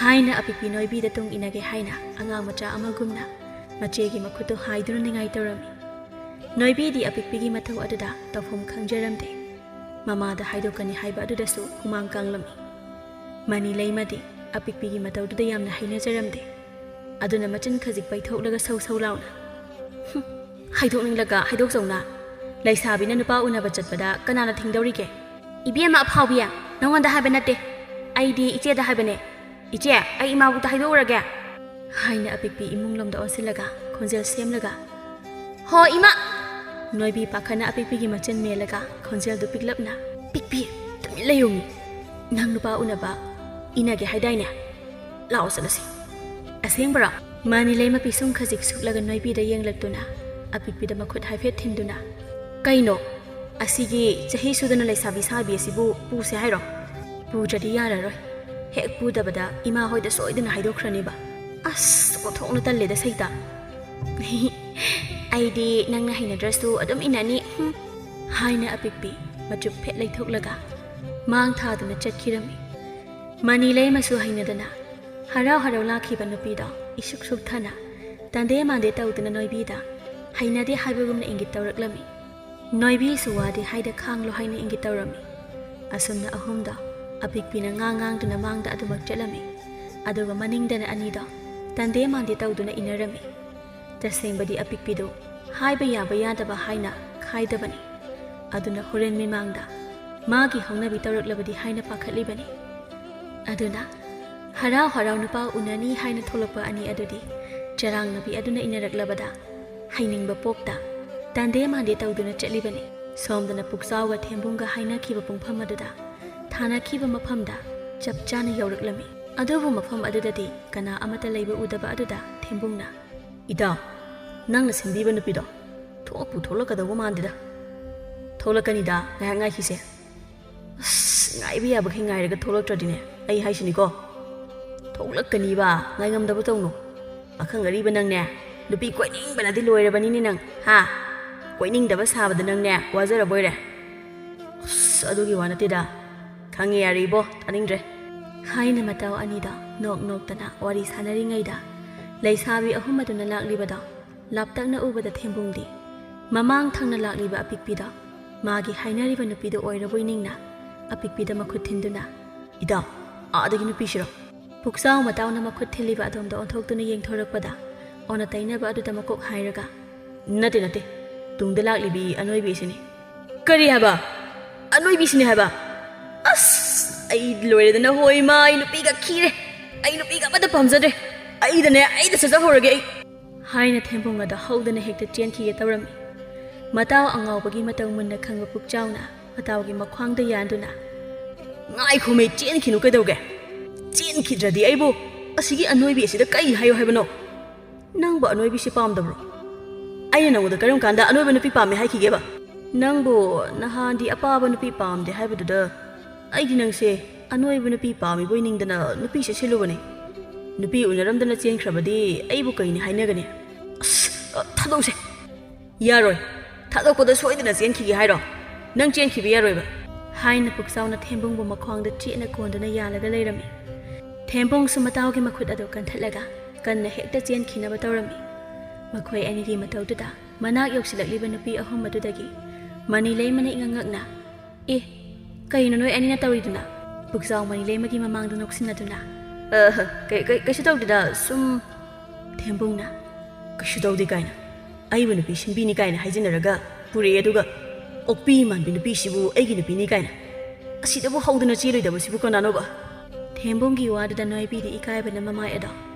ꯍꯥꯏꯅ ꯑꯄꯤꯛꯄꯤ ꯅꯣꯏꯕꯤꯗ ꯇꯨꯡ ꯏꯟꯅꯒꯦ ꯍꯥꯏꯅ ꯑꯉꯥꯡ ꯃꯆꯥ ꯑꯃꯒꯨꯝꯅ ꯃꯆꯦꯒꯤ ꯃꯈꯨꯠꯇꯨ ꯍꯥꯏꯗꯨꯅ ꯅꯤꯡꯉꯥꯏ ꯇꯧꯔꯝꯃꯤ ꯅꯣꯏꯕꯤꯗꯤ ꯑꯄꯤꯛꯄꯤꯒꯤ ꯃꯊꯧ ꯑꯗꯨꯗ ꯇꯧꯐꯝ ꯈꯪꯖꯔꯝꯗꯦ ꯃꯃꯥꯗ ꯍꯥꯏꯗꯣꯛꯀꯅꯤ ꯍꯥꯏꯕ ꯑꯗꯨꯗꯁꯨ ꯍꯨꯃꯥꯡ ꯀꯥꯡꯂꯝꯃꯤ ꯃꯅꯤꯂꯩꯃꯗꯤ ꯑꯄꯤꯛꯄꯤꯒꯤ ꯃꯇꯧꯗꯨꯗ ꯌꯥꯝꯅ ꯍꯩꯅꯖꯔꯝꯗꯦ ꯑꯗꯨꯅ ꯃꯆꯤꯟ ꯈꯖꯤꯛ ꯄꯩꯊꯣꯛꯂꯒ ꯁꯧ ꯂꯥꯎꯅ ꯍꯥꯏꯗꯣꯛꯅꯤꯡꯂꯒ ꯍꯥꯏꯗꯣꯛꯆꯧꯅ ꯂꯩꯁꯥꯕꯤꯅ ꯅꯨꯄꯥ ꯎꯅꯕ ꯆꯠꯄꯗ ꯀꯅꯥꯅ ꯊꯤꯡꯗꯧꯔꯤꯒꯦ ꯏꯕꯦꯝꯃ ꯑꯐꯥꯎꯕꯤꯌꯥ ꯅꯉꯣꯟꯗ ꯍꯥꯏꯕ ꯅꯠꯇꯦ ꯑꯩꯗꯤ ꯏꯆꯦꯗ ꯍꯥꯏꯕꯅꯦ ꯏꯆꯦ ꯑꯩ ꯏꯃꯥꯕꯨꯛꯇ ꯍꯥꯏꯗꯣꯛꯎꯔꯒꯦ ꯍꯥꯏꯅ ꯑꯄꯤꯛꯄꯤ ꯏꯃꯨꯡꯂꯣꯝꯗ ꯑꯣꯟꯁꯤꯜꯂꯒ ꯈꯣꯟꯖꯦꯜ ꯁꯦꯝꯂꯒ ꯍꯣ ꯏꯃꯥ ꯅꯣꯏꯕꯤ ꯄꯥꯈꯠꯅ ꯑꯄꯤꯛꯄꯤꯒꯤ ꯃꯆꯤꯟ ꯃꯦꯜꯂꯒ ꯈꯣꯟꯖꯦꯜꯗꯨ ꯄꯤꯛꯂꯞꯅ ꯄꯤꯛꯄꯤ ꯇꯨꯃꯤꯟ ꯂꯩꯌꯨꯃꯤ ꯅꯪ ꯅꯨꯄꯥ ꯎꯅꯕ ꯏꯅꯒꯦ ꯍꯥꯏꯗꯥꯏꯅꯦ ꯂꯥꯛꯑꯣ ꯆꯠꯂꯁꯤ ꯑꯁꯦꯡꯕꯔꯣ ꯃꯥꯅꯤꯂꯩ ꯃꯄꯤ ꯁꯨꯝ ꯈꯖꯤꯛ ꯁꯨꯛꯂꯒ ꯅꯣꯏꯕꯤꯗ ꯌꯦꯡꯂꯛꯇꯨꯅ ꯑꯄꯤꯛꯄꯤꯗ ꯃꯈꯨꯠ ꯍꯥꯏꯐꯦꯠ ꯊꯤꯟꯗꯨꯅ ꯀꯩꯅꯣ ꯑꯁꯤꯒꯤ ꯆꯍꯤ ꯁꯨꯗꯅ ꯂꯩꯁꯥꯕꯤ ꯁꯥꯕꯤ ꯑꯁꯤꯕꯨ ꯄꯨꯁꯦ ꯍꯥꯏꯔꯣ ꯄꯨꯗ꯭ꯔꯗꯤ ꯌꯥꯔꯔꯣꯏ ꯍꯦꯛ ꯄꯨꯗꯕꯗ ꯏꯃꯥ ꯍꯣꯏꯗ ꯁꯣꯏꯗꯅ ꯍꯥꯏꯗꯣꯛꯈ꯭ꯔꯅꯤꯕ ꯑꯁ ꯑꯣꯟꯊꯣꯛꯅ ꯇꯜꯂꯦꯗ ꯁꯩꯇ ꯑꯩꯗꯤ ꯅꯪꯅ ꯍꯩꯅꯗ꯭ꯔꯁꯨ ꯑꯗꯨꯝ ꯏꯟꯅꯅꯤ ꯍꯥꯏꯅ ꯑꯄꯤꯛꯄꯤ ꯃꯆꯨꯞ ꯐꯦꯠ ꯂꯩꯊꯣꯛꯂꯒ ꯃꯥꯡ ꯊꯥꯗꯨꯅ ꯆꯠꯈꯤꯔꯝꯃꯤ ꯃꯅꯤꯂꯩ ꯃꯁꯨ ꯍꯩꯅꯗꯅ ꯍꯔꯥꯎ ꯍꯔꯥꯎ ꯂꯥꯛꯈꯤꯕ ꯅꯨꯄꯤꯗꯣ ꯏꯁꯨꯛ ꯁꯨꯛꯊꯅ ꯇꯥꯟꯗꯦ ꯃꯥꯟꯗꯦ ꯇꯧꯗꯨꯅ ꯅꯣꯏꯕꯤꯗ ꯍꯩꯅꯗꯦ ꯍꯥꯏꯕꯒꯨꯝꯅ ꯏꯪꯒꯤꯠ ꯇꯧꯔꯛꯂꯝꯃꯤ ꯅꯣꯏꯕꯤꯁꯨ ꯋꯥꯗꯤ ꯍꯥꯏꯗ ꯈꯥꯡꯂꯣ ꯍꯥꯏꯅ ꯏꯪꯒꯤꯠ ꯇꯧꯔꯝꯃꯤ ꯑꯁꯨꯝꯅ ꯑꯍꯨꯝꯗꯣ ꯑꯄꯤꯛꯄꯤꯅ ꯉꯥꯡꯗꯨꯅ ꯃꯥꯡꯗ ꯑꯗꯨꯃꯛ ꯆꯠꯂꯝꯃꯤ ꯑꯗꯨꯒ ꯃꯅꯤꯡꯗꯅ ꯑꯅꯤꯗꯣ ꯇꯥꯟꯗꯦ ꯃꯥꯟꯗꯦ ꯇꯧꯗꯨꯅ ꯏꯟꯅꯔꯝꯃꯤ ꯇꯁꯦꯡꯕꯗꯤ ꯑꯄꯤꯛꯄꯤꯗꯨ ꯍꯥꯏꯕ ꯌꯥꯕ ꯌꯥꯗꯕ ꯍꯥꯏꯅ ꯈꯥꯏꯗꯕꯅꯤ ꯑꯗꯨꯅ ꯍꯣꯔꯦꯟ ꯃꯤꯃꯥꯡꯗ ꯃꯥꯒꯤ ꯍꯧꯅꯕꯤ ꯇꯧꯔꯛꯂꯕꯗꯤ ꯍꯥꯏꯅ ꯄꯥꯈꯠꯂꯤꯕꯅꯤ ꯑꯗꯨꯅ ꯍꯔꯥꯎ ꯍꯔꯥꯎ ꯅꯨꯄꯥ ꯎꯅꯅꯤ ꯍꯥꯏꯅ ꯊꯣꯛꯂꯛꯄ ꯑꯅꯤ ꯑꯗꯨꯗꯤ ꯆꯔꯥꯡꯅꯕꯤ ꯑꯗꯨꯅ ꯏꯟꯅꯔꯛꯂꯕꯗ ꯍꯩꯅꯤꯡꯕ ꯄꯣꯛꯇ ꯇꯥꯟꯗꯦ ꯃꯥꯟꯗꯦ ꯇꯧꯗꯨꯅ ꯆꯠꯂꯤꯕꯅꯤ ꯁꯣꯝꯗꯅ ꯄꯨꯛꯆꯥꯎꯒ ꯊꯦꯝꯕꯨꯡꯒ ꯍꯥꯏꯅꯈꯤꯕ ꯄꯨꯡꯐꯝ ꯑꯗꯨꯗ ꯊꯥꯅꯈꯤꯕ ꯃꯐꯝꯗ ꯆꯞ ꯆꯥꯅ ꯌꯧꯔꯛꯂꯝꯃꯤ ꯑꯗꯨꯕꯨ ꯃꯐꯝ ꯑꯗꯨꯗꯗꯤ ꯀꯅꯥ ꯑꯃꯠꯇ ꯂꯩꯕ ꯎꯗꯕ ꯑꯗꯨꯗ ꯊꯦꯝꯕꯨꯡꯅ ꯏꯇꯥꯎ ꯅꯪꯅ ꯁꯤꯟꯕꯤꯕ ꯅꯨꯄꯤꯗꯣ ꯊꯣꯛꯄꯨ ꯊꯣꯛꯂꯛꯀꯗꯧꯕ ꯃꯥꯟꯗꯦꯗ ꯊꯣꯛꯂꯛꯀꯅꯤꯗ ꯉꯥꯏꯍꯥꯛ ꯉꯥꯏꯈꯤꯁꯦ ꯑꯁ ꯉꯥꯏꯕ ꯌꯥꯕꯈꯩ ꯉꯥꯏꯔꯒ ꯊꯣꯛꯂꯛꯇ꯭ꯔꯗꯤꯅꯦ ꯑꯩ ꯍꯥꯏꯁꯤꯅꯤꯀோ ꯊꯣꯛꯂꯛꯀꯅꯤꯕ ꯉꯥꯏꯉꯝꯗꯕ ꯇꯧꯅꯨ ꯄꯥꯈꯪ ꯑꯔꯤꯕ ꯅꯪꯅꯦ ꯅꯨꯄꯤ ꯀꯣꯏꯅꯤꯡꯕꯅꯗꯤ ꯂꯣꯏꯔꯕꯅꯤꯅꯦ ꯅꯪ ꯍꯥ ꯀꯣꯏꯅꯤꯡꯗꯕ ꯁꯥꯕꯗ ꯅꯪꯅꯦ ꯋꯥꯖꯔꯕꯣꯏꯔꯦ ꯑꯁ ꯑꯗꯨꯒꯤ ꯋꯥ ꯅꯠꯇꯦꯗ ꯈꯪꯉꯦ ꯌꯥꯔꯦ ꯏꯕꯣ ꯇꯥꯅꯤꯡꯗ꯭ꯔꯦ ꯍꯥꯏꯅ ꯃꯇꯥꯎ ꯑꯅꯤꯗꯣ ꯅꯣꯛ ꯅꯣꯛꯇꯅ ꯋꯥꯔꯤ ꯁꯥꯟꯅꯔꯤꯉꯩꯗ ꯂꯩꯁꯥꯕꯤ ꯑꯍꯨꯝ ꯑꯗꯨꯅ ꯂꯥꯛꯂꯤꯕꯗꯣ ꯂꯥꯞꯇꯛꯅ ꯎꯕꯗ ꯊꯦꯝꯕꯨꯡꯗꯤ ꯃꯃꯥꯡ ꯊꯪꯅ ꯂꯥꯛꯂꯤꯕ ꯑꯄꯤꯛꯄꯤꯗꯣ ꯃꯥꯒꯤ ꯍꯥꯏꯅꯔꯤꯕ ꯅꯨꯄꯤꯗꯣ ꯑꯣꯏꯔꯕꯣꯏ ꯅꯤꯡꯅ ꯑꯄꯤꯛꯄꯤꯗ ꯃꯈꯨꯠ ꯊꯤꯟꯗꯨꯅ ꯏꯇꯥꯎ ꯑꯥꯗꯒꯤ ꯅꯨꯄꯤꯁꯤꯔꯣ ꯄꯨꯛꯆꯥꯎ ꯃꯇꯥꯎꯅ ꯃꯈꯨꯠ ꯊꯤꯜꯂꯤꯕ ꯑꯗꯣꯝꯗ ꯑꯣꯟꯊꯣꯛꯇꯨꯅ ꯌꯦꯡꯊꯣꯔꯛꯄꯗ ꯑꯣꯟꯅ ꯇꯩꯅꯕ ꯑꯗꯨꯗ ꯃꯀꯣꯛ ꯍꯥꯏꯔꯒ ꯅꯠꯇꯦ ꯇꯨꯡꯗ ꯂꯥꯛꯂꯤꯕꯤ ꯑꯅꯣꯏꯕꯤꯁꯤꯅꯤ ꯀꯔꯤ ꯍꯥꯏꯕ ꯑꯅꯣꯏꯕꯤꯁꯤꯅꯤ ꯍꯥꯏꯕ ꯑꯁ ꯑꯩ ꯂꯣꯏꯔꯦꯗꯅ ꯍꯣꯏ ꯏꯃꯥ ꯑꯩ ꯅꯨꯄꯤꯒ ꯈꯤꯔꯦ ꯑꯩ ꯅꯨꯄꯤꯒ ꯑꯃꯠꯇ ꯄꯥꯝꯖꯗ꯭ꯔꯦ ꯑꯩꯗ ꯆꯠꯆꯍꯧꯔꯒꯦ ꯑꯩ ꯍꯥꯏꯅ ꯊꯦꯝꯕꯨꯡ ꯑꯗꯣ ꯍꯧꯗꯅ ꯍꯦꯛꯇ ꯆꯦꯟꯈꯤꯒꯦ ꯇꯧꯔꯝꯃꯤ ꯃꯇꯥꯎ ꯑꯉꯥꯎꯕꯒꯤ ꯃꯇꯧ ꯃꯨꯟꯅ ꯈꯪꯕ ꯄꯨꯛꯆꯥꯎꯅ ꯃꯇꯥꯎꯒꯤ ꯃꯈ꯭ꯋꯥꯡꯗ ꯌꯥꯟꯗꯨꯅ ꯉꯥꯏꯈꯣꯃꯦ ꯆꯦꯟꯈꯤꯅꯨ ꯀꯩꯗꯧꯒꯦ ꯆꯦꯟꯈꯤꯗ꯭ꯔꯗꯤ ꯑꯩꯕꯨ ꯑꯁꯤꯒꯤ ꯑꯅꯣꯏꯕꯤ ꯑꯁꯤꯗ ꯀꯩ ꯍꯥꯏꯌꯣ ꯍꯥꯏꯕꯅꯣ ꯅꯪꯕꯨ ꯑꯅꯣꯏꯕꯤꯁꯤ ꯄꯥꯝꯗꯕ꯭ꯔꯣ ꯑꯩꯅ ꯅꯪꯉꯣꯟꯗ ꯀꯔꯝ ꯀꯥꯟꯗ ꯑꯅꯣꯏꯕ ꯅꯨꯄꯤ ꯄꯥꯝꯃꯦ ꯍꯥꯏꯈꯤꯒꯦꯕ ꯅꯪꯕꯨ ꯅꯍꯥꯟꯗꯤ ꯑꯄꯥꯕ ꯅꯨꯄꯤ ꯄꯥꯝꯗꯦ ꯍꯥꯏꯕꯗꯨꯗ ꯑꯩꯗꯤ ꯅꯪꯁꯦ ꯑꯅꯣꯏꯕ ꯅꯨꯄꯤ ꯄꯥꯝꯃꯤꯕꯣꯏ ꯅꯤꯡꯗꯅ ꯅꯨꯄꯤꯁꯦ ꯁꯤꯜꯂꯨꯕꯅꯦ ꯅꯨꯄꯤ ꯎꯅꯔꯝꯗꯅ ꯆꯦꯟꯈ꯭ꯔꯕꯗꯤ ꯑꯩꯕꯨ ꯀꯩꯅꯤ ꯍꯥꯏꯅꯒꯅꯤ ꯑꯁ ꯊꯥꯗꯣꯛꯁꯦ ꯌꯥꯔꯣꯏ ꯊꯥꯗꯣꯛꯄꯗ ꯁꯣꯏꯗꯅ ꯆꯦꯟꯈꯤꯒꯦ ꯍꯥꯏꯔꯣ ꯅꯪ ꯆꯦꯟꯈꯤꯕ ꯌꯥꯔꯣꯏꯕ ꯍꯥꯏꯅ ꯄꯨꯛꯆꯥꯎꯅ ꯊꯦꯝꯕꯨꯡꯕꯨ ꯃꯈ꯭ꯋꯥꯡꯗ ꯆꯦꯠꯅ ꯀꯣꯟꯗꯨꯅ ꯌꯥꯜꯂꯒ ꯂꯩꯔꯝꯃꯤ ꯊꯦꯝꯕꯨꯡꯁꯨ ꯃꯇꯥꯎꯒꯤ ꯃꯈꯨꯠ ꯑꯗꯨ ꯀꯟꯊꯠꯂꯒ ꯀꯟꯅ ꯍꯦꯛꯇ ꯆꯦꯟꯈꯤꯅꯕ ꯇꯧꯔꯝꯃꯤ ꯃꯈꯣꯏ ꯑꯅꯤꯒꯤ ꯃꯇꯧꯗꯨꯗ ꯃꯅꯥꯛ ꯌꯧꯁꯤꯜꯂꯛꯂꯤꯕ ꯅꯨꯄꯤ ꯑꯍꯨꯝ ꯑꯗꯨꯗꯒꯤ ꯃꯅꯤꯂꯩꯃꯅ ꯏꯉꯛꯉꯛꯅ ꯀꯩꯅꯣ ꯅꯣꯏ ꯑꯅꯤꯅ ꯇꯧꯔꯤꯗꯨꯅ ꯄꯨꯛꯆꯥꯎ ꯃꯅꯤꯂꯩꯃꯒꯤ ꯃꯃꯥꯡꯗ ꯅꯣꯛꯁꯤꯟꯅꯗꯨꯅ ꯀꯩꯁꯨ ꯇꯧꯗꯦꯗ ꯁꯨꯝ ꯊꯦꯝꯕꯨꯡꯅ ꯀꯩꯁꯨ ꯇꯧꯗꯦ ꯀꯥꯏꯅ ꯑꯩꯕꯨ ꯅꯨꯄꯤ ꯁꯤꯟꯕꯤꯅꯤ ꯀꯥꯏꯅ ꯍꯥꯏꯖꯤꯟꯅꯔꯒ ꯄꯨꯔꯛꯑꯦ ꯑꯗꯨꯒ ꯑꯣꯛꯄꯤ ꯃꯥꯟꯕꯤ ꯅꯨꯄꯤꯁꯤꯕꯨ ꯑꯩꯒꯤ ꯅꯨꯄꯤꯅꯤ ꯀꯥꯏꯅ ꯑꯁꯤꯗꯕꯨ ꯍꯧꯗꯅ ꯆꯦꯜꯂꯣꯏꯗꯕꯁꯤꯕꯨ ꯀꯅꯥꯅꯣꯕ ꯊꯦꯝꯕꯨꯡꯒꯤ ꯋꯥꯗꯨꯗ ꯅꯣꯏꯕꯤꯗꯤ ꯏꯀꯥꯏꯕꯅ ꯃꯃꯥꯏ ꯑꯗꯣ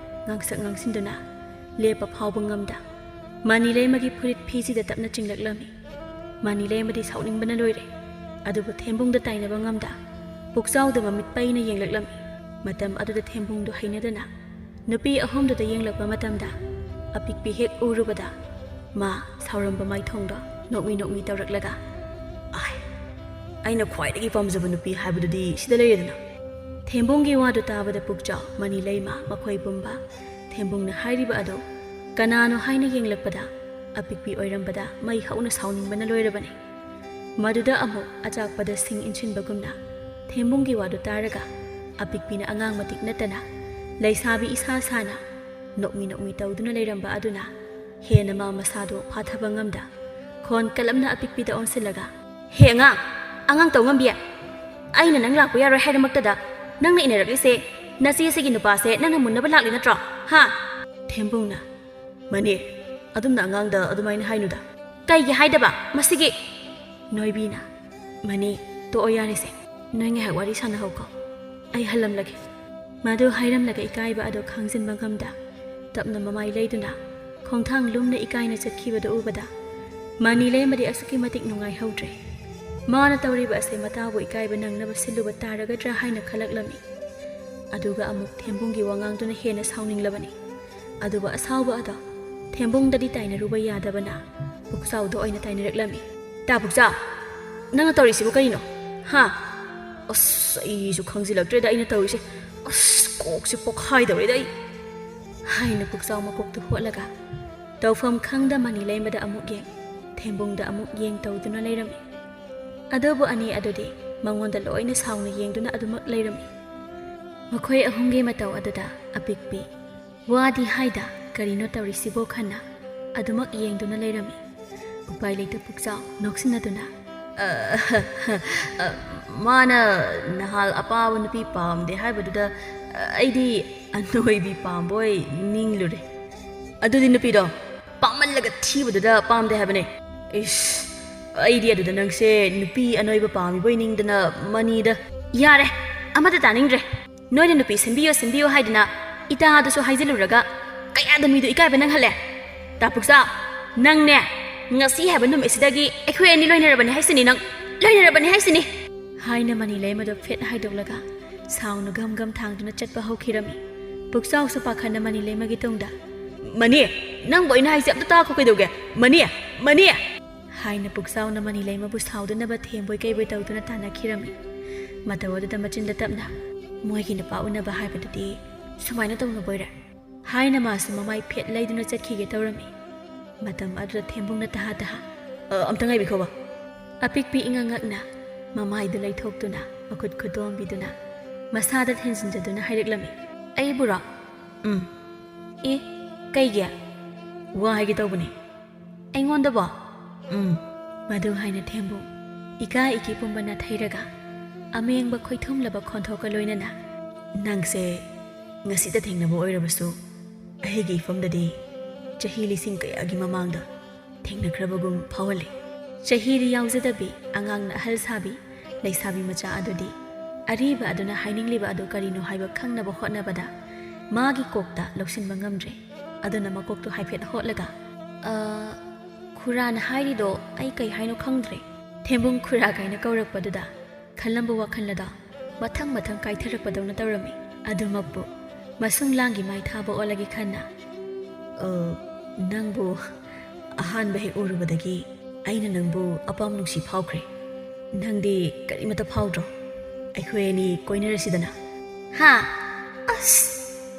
ꯉꯥꯡꯁꯛ ꯉꯥꯡꯁꯤꯟꯗꯨꯅ ꯂꯦꯞꯄ ꯐꯥꯎꯕ ꯉꯝꯗ ꯃꯅꯤꯂꯩꯃꯒꯤ ꯐꯨꯔꯤꯠ ꯐꯤꯁꯤꯗ ꯇꯞꯅ ꯆꯤꯡꯂꯛꯂꯝꯃꯤ ꯃꯅꯤꯂꯩꯃꯗꯤ ꯁꯥꯎꯅꯤꯡꯕꯅ ꯂꯣꯏꯔꯦ ꯑꯗꯨꯕꯨ ꯊꯦꯝꯕꯨꯡꯗ ꯇꯥꯏꯅꯕ ꯉꯝꯗ ꯄꯨꯛꯆꯥꯎꯗ ꯃꯃꯤꯠ ꯄꯩꯅ ꯌꯦꯡꯂꯛꯂꯝꯃꯤ ꯃꯇꯝ ꯑꯗꯨꯗ ꯊꯦꯝꯕꯨꯡꯗꯨ ꯍꯩꯅꯗꯅ ꯅꯨꯄꯤ ꯑꯍꯨꯝꯗꯨꯗ ꯌꯦꯡꯂꯛꯄ ꯃꯇꯝꯗ ꯑꯄꯤꯛꯄꯤ ꯍꯦꯛ ꯎꯔꯨꯕꯗ ꯃꯥ ꯁꯥꯎꯔꯝꯕ ꯃꯥꯏꯊꯣꯡꯗꯣ ꯅꯣꯛꯃꯤ ꯇꯧꯔꯛꯂꯒ ꯑꯩꯅ ꯈ꯭ꯋꯥꯏꯗꯒꯤ ꯄꯥꯝꯖꯕ ꯅꯨꯄꯤ ꯍꯥꯏꯕꯗꯨꯗꯤ ꯁꯤꯗ ꯂꯩꯔꯦꯗꯅ ꯊꯦꯝꯕꯨꯡꯒꯤ ꯋꯥꯗꯨ ꯇꯥꯕꯗ ꯄꯨꯛꯆꯥꯎ ꯃꯅꯤꯂꯩꯃ ꯃꯈꯣꯏ ꯄꯨꯝꯕ ꯊꯦꯝꯕꯨꯡꯅ ꯍꯥꯏꯔꯤꯕ ꯑꯗꯨ ꯀꯅꯥꯅꯣ ꯍꯥꯏꯅ ꯌꯦꯡꯂꯛꯄꯗ ꯑꯄꯤꯛꯄꯤ ꯑꯣꯏꯔꯝꯕꯗ ꯃꯩ ꯍꯧꯅ ꯁꯥꯎꯅꯤꯡꯕꯅ ꯂꯣꯏꯔꯕꯅꯤ ꯃꯗꯨꯗ ꯑꯃꯨꯛ ꯑꯆꯥꯛꯄꯗ ꯁꯤꯡ ꯏꯟꯁꯤꯟꯕꯒꯨꯝꯅ ꯊꯦꯝꯕꯨꯡꯒꯤ ꯋꯥꯗꯨ ꯇꯥꯔꯒ ꯑꯄꯤꯛꯄꯤꯅ ꯑꯉꯥꯡ ꯃꯇꯤꯛ ꯅꯠꯇꯅ ꯂꯩꯁꯥꯕꯤ ꯏꯁꯥ ꯁꯥꯅ ꯅꯣꯛꯃꯤ ꯇꯧꯗꯨꯅ ꯂꯩꯔꯝꯕ ꯑꯗꯨꯅ ꯍꯦꯟꯅ ꯃꯥ ꯃꯁꯥꯗꯣ ꯐꯥꯊꯕ ꯉꯝꯗ ꯈꯣꯟ ꯀꯂꯝꯅ ꯑꯄꯤꯛꯄꯤꯗ ꯑꯣꯟꯁꯤꯜꯂꯒ ꯍꯦ ꯑꯉꯥꯡ ꯇꯧ ꯉꯝꯕꯤ ꯑꯩꯅ ꯅꯪ ꯂꯥꯛꯄ ꯌꯥꯔꯣꯏ ꯍꯥꯏꯔꯃꯛꯇꯗ ꯅꯪꯅ ꯏꯟꯅꯔꯛꯂꯤꯁꯦ ꯅꯆꯦꯁꯤꯒꯤ ꯅꯨꯄꯥꯁꯦ ꯅꯪꯅ ꯃꯨꯟꯅꯕ ꯂꯥꯛꯂꯤ ꯅꯠꯇ꯭ꯔꯣ ꯍꯥ ꯊꯦꯝꯕꯨꯡꯅ ꯃꯅꯦ ꯑꯗꯨꯝꯅ ꯑꯉꯥꯡꯗ ꯑꯗꯨꯃꯥꯏꯅ ꯍꯥꯏꯅꯨꯗ ꯀꯩꯒꯤ ꯍꯥꯏꯗꯕ ꯃꯁꯤꯒꯤ ꯅꯣꯏꯕꯤꯅ ꯃꯅꯦ ꯇꯣꯛꯑꯣ ꯌꯥꯔꯤꯁꯦ ꯅꯣꯏ ꯉꯥꯏꯍꯥꯛ ꯋꯥꯔꯤ ꯁꯥꯟꯅꯍꯧꯀꯣ ꯑꯩ ꯍꯜꯂꯝꯂꯒꯦ ꯃꯗꯨ ꯍꯥꯏꯔꯝꯂꯒ ꯏꯀꯥꯏꯕ ꯑꯗꯨ ꯈꯥꯡꯖꯤꯟꯕ ꯉꯝꯗ ꯇꯞꯅ ꯃꯃꯥꯏ ꯂꯩꯗꯨꯅ ꯈꯣꯡꯊꯥꯡ ꯂꯨꯝꯅ ꯏꯀꯥꯏꯅ ꯆꯠꯈꯤꯕꯗꯨ ꯎꯕꯗ Mani ꯂꯩꯃꯗꯤ ꯑꯁꯨꯛꯀꯤ ꯃꯇꯤꯛ ꯅꯨꯡꯉꯥꯏꯍꯧꯗ꯭ꯔꯦ ꯃꯥꯅ ꯇꯧꯔꯤꯕ ꯑꯁꯦ ꯃꯇꯥꯎꯕꯨ ꯏꯀꯥꯏꯕ ꯅꯪꯅꯕ ꯁꯤꯜꯂꯨꯕ ꯇꯥꯔꯒꯗ꯭ꯔꯥ ꯍꯥꯏꯅ ꯈꯜꯂꯛꯂꯝꯃꯤ ꯑꯗꯨꯒ ꯑꯃꯨꯛ ꯊꯦꯝꯕꯨꯡꯒꯤ ꯋꯥꯉꯥꯡꯗꯨꯅ ꯍꯦꯟꯅ ꯁꯥꯎꯅꯤꯡꯂꯕꯅꯤ ꯑꯗꯨꯕꯨ ꯑꯁꯥꯎꯕ ꯑꯗꯣ ꯊꯦꯝꯕꯨꯡꯗꯗꯤ ꯇꯥꯏꯅꯔꯨꯕ ꯌꯥꯗꯕꯅ ꯄꯨꯛꯆꯥꯎꯗ ꯑꯣꯏꯅ ꯇꯥꯏꯅꯔꯛꯂꯝꯃꯤ ꯇꯥ ꯄꯨꯛꯆꯥꯎ ꯅꯪꯅ ꯇꯧꯔꯤꯁꯤꯕꯨ ꯀꯔꯤꯅꯣ ꯍꯥ ꯑꯁ ꯑꯩꯁꯨ ꯈꯪꯖꯤꯜꯂꯛꯇ꯭ꯔꯦꯗ ꯑꯩꯅ ꯇꯧꯔꯤꯁꯦ ꯑꯁ ꯀꯣꯛꯁꯦ ꯄꯣꯛꯈꯥꯏꯗꯧꯔꯦꯗ ꯑꯩ ꯍꯥꯏꯅ ꯄꯨꯛꯆꯥꯎ ꯃꯀꯣꯛꯇꯨ ꯍꯣꯠꯂꯒ ꯇꯧꯐꯝ ꯈꯪꯗ ꯃꯅꯤ ꯂꯩꯃꯗ ꯑꯃꯨꯛ ꯌꯦꯡ ꯊꯦꯝꯕꯨꯡꯗ ꯑꯃꯨꯛ ꯌꯦꯡ ꯇꯧꯗꯨꯅ ꯂꯩꯔꯝꯃꯤ ꯑꯗꯨꯕꯨ ꯑꯅꯤ ꯑꯗꯨꯗꯤ ꯃꯉꯣꯟꯗ ꯂꯣꯏꯅ ꯁꯥꯎꯅ ꯌꯦꯡꯗꯨꯅ ꯑꯗꯨꯃꯛ ꯂꯩꯔꯝꯃꯤ ꯃꯈꯣꯏ ꯑꯍꯨꯝꯒꯤ ꯃꯇꯧ ꯑꯗꯨꯗ ꯑꯄꯤꯛꯄꯤ ꯋꯥꯗꯤ ꯍꯥꯏꯗ ꯀꯔꯤꯅꯣ ꯇꯧꯔꯤꯁꯤꯕꯣ ꯈꯟꯅ ꯑꯗꯨꯃꯛ ꯌꯦꯡꯗꯨꯅ ꯂꯩꯔꯝꯃꯤ ꯎꯄꯥꯏ ꯂꯩꯇ ꯄꯨꯛꯆꯥꯎ ꯅꯣꯛꯁꯤꯟꯅꯗꯨꯅ ꯃꯥꯅ ꯅꯍꯥꯜ ꯑꯄꯥꯕ ꯅꯨꯄꯤ ꯄꯥꯝꯗꯦ ꯍꯥꯏꯕꯗꯨꯗ ꯑꯩꯗꯤ ꯑꯅꯣꯏꯕꯤ ꯄꯥꯝꯕꯣꯏ ꯅꯤꯡꯂꯨꯔꯦ ꯑꯗꯨꯗꯤ ꯅꯨꯄꯤꯗꯣ ꯄꯥꯝꯃꯜꯂꯒ ꯊꯤꯕꯗꯨꯗ ꯄꯥꯝꯗꯦ ꯍꯥꯏꯕꯅꯦ ꯏꯁ ꯑꯩꯗꯤ ꯑꯗꯨꯗ ꯅꯪꯁꯦ ꯅꯨꯄꯤ ꯑꯅꯣꯏꯕ ꯄꯥꯝꯃꯤꯕꯣꯏ ꯅꯤꯡꯗꯅ ꯃꯅꯤꯗ ꯌꯥꯔꯦ ꯑꯃꯠꯇ ꯇꯥꯅꯤꯡꯗ꯭ꯔꯦ ꯅꯣꯏꯅ ꯅꯨꯄꯤ ꯁꯤꯟꯕꯤꯌꯣ ꯁꯤꯟꯕꯤꯌꯣ ꯍꯥꯏꯗꯅ ꯏꯇꯥꯗꯁꯨ ꯍꯥꯏꯖꯤꯜꯂꯨꯔꯒ ꯀꯌꯥꯗ ꯃꯤꯗꯣ ꯏꯀꯥꯏꯕ ꯅꯪꯍꯜꯂꯦ ꯇꯥ ꯄꯨꯛꯆꯥꯎ ꯅꯪꯅꯦ ꯉꯁꯤ ꯍꯥꯏꯕ ꯅꯨꯃꯤꯠꯁꯤꯗꯒꯤ ꯑꯩꯈꯣꯏ ꯑꯅꯤ ꯂꯣꯏꯅꯔꯕꯅꯤ ꯍꯥꯏꯁꯤꯅꯤ ꯅꯪ ꯂꯣꯏꯅꯔꯕꯅꯤ ꯍꯥꯏꯁꯤꯅꯤ ꯍꯥꯏꯅ ꯃꯅꯤ ꯂꯩꯃꯗꯣ ꯐꯦꯠ ꯍꯥꯏꯗꯣꯛꯂꯒ ꯁꯥꯎꯅ ꯒꯝ ꯒꯝ ꯊꯥꯡꯗꯨꯅ ꯆꯠꯄ ꯍꯧꯈꯤꯔꯝꯃꯤ ꯄꯨꯛꯆꯥꯎꯁꯨ ꯄꯥꯈꯠꯅ ꯃꯅꯤ ꯂꯩꯃꯒꯤ ꯇꯨꯡꯗ ꯃꯅꯤ ꯅꯪꯕꯨ ꯑꯩꯅ ꯍꯥꯏꯁꯦ ꯑꯝꯇ ꯇꯥꯈꯣ ꯀꯩꯗꯧꯒꯦ ꯃꯅꯤ ꯃꯅꯤ ꯍꯥꯏꯅ ꯄꯨꯛꯆꯥꯎꯅ ꯃꯅꯤ ꯂꯩꯃꯕꯨ ꯁꯥꯎꯗꯅꯕ ꯊꯦꯝꯕꯣꯏ ꯀꯩꯕꯣꯏ ꯇꯧꯗꯨꯅ ꯇꯥꯟꯅꯈꯤꯔꯝꯃꯤ ꯃꯇꯧ ꯑꯗꯨꯗ ꯃꯆꯤꯟꯗ ꯇꯞꯅ ꯃꯣꯏꯒꯤ ꯅꯨꯄꯥ ꯎꯅꯕ ꯍꯥꯏꯕꯗꯨꯗꯤ ꯁꯨꯃꯥꯏꯅ ꯇꯧꯅꯕꯣꯏꯔꯦ ꯍꯥꯏꯅ ꯃꯥꯁꯨ ꯃꯃꯥꯏ ꯐꯦꯠ ꯂꯩꯗꯨꯅ ꯆꯠꯈꯤꯒꯦ ꯇꯧꯔꯝꯃꯤ ꯃꯇꯝ ꯑꯗꯨꯗ ꯊꯦꯝꯕꯨꯡꯅ ꯇꯍꯥ ꯇꯍꯥ ꯑꯝꯇ ꯉꯥꯏꯕꯤꯈꯣꯕ ꯑꯄꯤꯛꯄꯤ ꯏꯉꯛꯉꯛꯅ ꯃꯃꯥꯏꯗꯨ ꯂꯩꯊꯣꯛꯇꯨꯅ ꯃꯈꯨꯠ ꯈꯨꯗꯣꯝꯕꯤꯗꯨꯅ ꯃꯁꯥꯗ ꯊꯦꯟꯖꯤꯟꯖꯗꯨꯅ ꯍꯥꯏꯔꯛꯂꯝꯃꯤ ꯑꯩꯕꯨꯔꯣ ꯑꯦ ꯀꯩꯒꯤ ꯋꯥ ꯍꯥꯏꯒꯦ ꯇꯧꯕꯅꯤ ꯑꯩꯉꯣꯟꯗꯕꯣ ꯃꯗꯨ ꯍꯥꯏꯅ ꯊꯦꯝꯕꯨꯡ ꯏꯀꯥꯏ ꯏꯀꯤ ꯄꯨꯝꯕ ꯅꯥꯊꯩꯔꯒ ꯑꯃꯦꯡꯕ ꯈꯣꯏꯊꯨꯝꯂꯕ ꯈꯣꯟꯊꯣꯛꯀ ꯂꯣꯏꯅꯅ ꯅꯪꯁꯦ ꯉꯁꯤꯗ ꯊꯦꯡꯅꯕ ꯑꯣꯏꯔꯕꯁꯨ ꯑꯩꯒꯤ ꯏꯐꯝꯗꯗꯤ ꯆꯍꯤ ꯂꯤꯁꯤꯡ ꯀꯌꯥꯒꯤ ꯃꯃꯥꯡꯗ ꯊꯦꯡꯅꯈ꯭ꯔꯕꯒꯨꯝ ꯐꯥꯎꯍꯜꯂꯤ ꯆꯍꯤꯗꯤ ꯌꯥꯎꯖꯗꯕꯤ ꯑꯉꯥꯡꯅ ꯑꯍꯜ ꯁꯥꯕꯤ ꯂꯩꯁꯥꯕꯤ ꯃꯆꯥ ꯑꯗꯨꯗꯤ ꯑꯔꯤꯕ ꯑꯗꯨꯅ ꯍꯥꯏꯅꯤꯡꯂꯤꯕ ꯑꯗꯨ ꯀꯔꯤꯅꯣ ꯍꯥꯏꯕ ꯈꯪꯅꯕ ꯍꯣꯠꯅꯕꯗ ꯃꯥꯒꯤ ꯀꯣꯛꯇ ꯂꯧꯁꯤꯟꯕ ꯉꯝꯗ꯭ꯔꯦ ꯑꯗꯨꯅ ꯃꯀꯣꯛꯇꯨ ꯍꯥꯏꯐꯦꯠ ꯍꯣꯠꯂꯒ ꯈꯨꯔꯥꯅ ꯍꯥꯏꯔꯤꯗꯣ ꯑꯩ ꯀꯩ ꯍꯥꯏꯅꯣ ꯈꯪꯗ꯭ꯔꯦ ꯊꯦꯝꯕꯨꯡ ꯈꯨꯔꯥ ꯀꯥꯏꯅ ꯀꯧꯔꯛꯄꯗꯨꯗ ꯈꯜꯂꯝꯕ ꯋꯥꯈꯜꯂꯗ ꯃꯊꯪ ꯃꯊꯪ ꯀꯥꯏꯊꯔꯛꯄꯗꯧꯅ ꯇꯧꯔꯝꯃꯤ ꯑꯗꯨꯃꯛꯄꯨ ꯃꯁꯨꯡ ꯂꯥꯡꯒꯤ ꯃꯥꯏ ꯊꯥꯕ ꯑꯣꯜꯂꯒꯦ ꯈꯟꯅ ꯅꯪꯕꯨ ꯑꯍꯥꯟꯕ ꯍꯦꯛ ꯎꯔꯨꯕꯗꯒꯤ ꯑꯩꯅ ꯅꯪꯕꯨ ꯑꯄꯥꯝ ꯅꯨꯡꯁꯤ ꯐꯥꯎꯈ꯭ꯔꯦ ꯅꯪꯗꯤ ꯀꯔꯤꯃꯠꯇ ꯐꯥꯎꯗ꯭ꯔꯣ ꯑꯩꯈꯣꯏ ꯑꯅꯤ ꯀꯣꯏꯅꯔꯁꯤꯗꯅ ꯍꯥ ꯑꯁ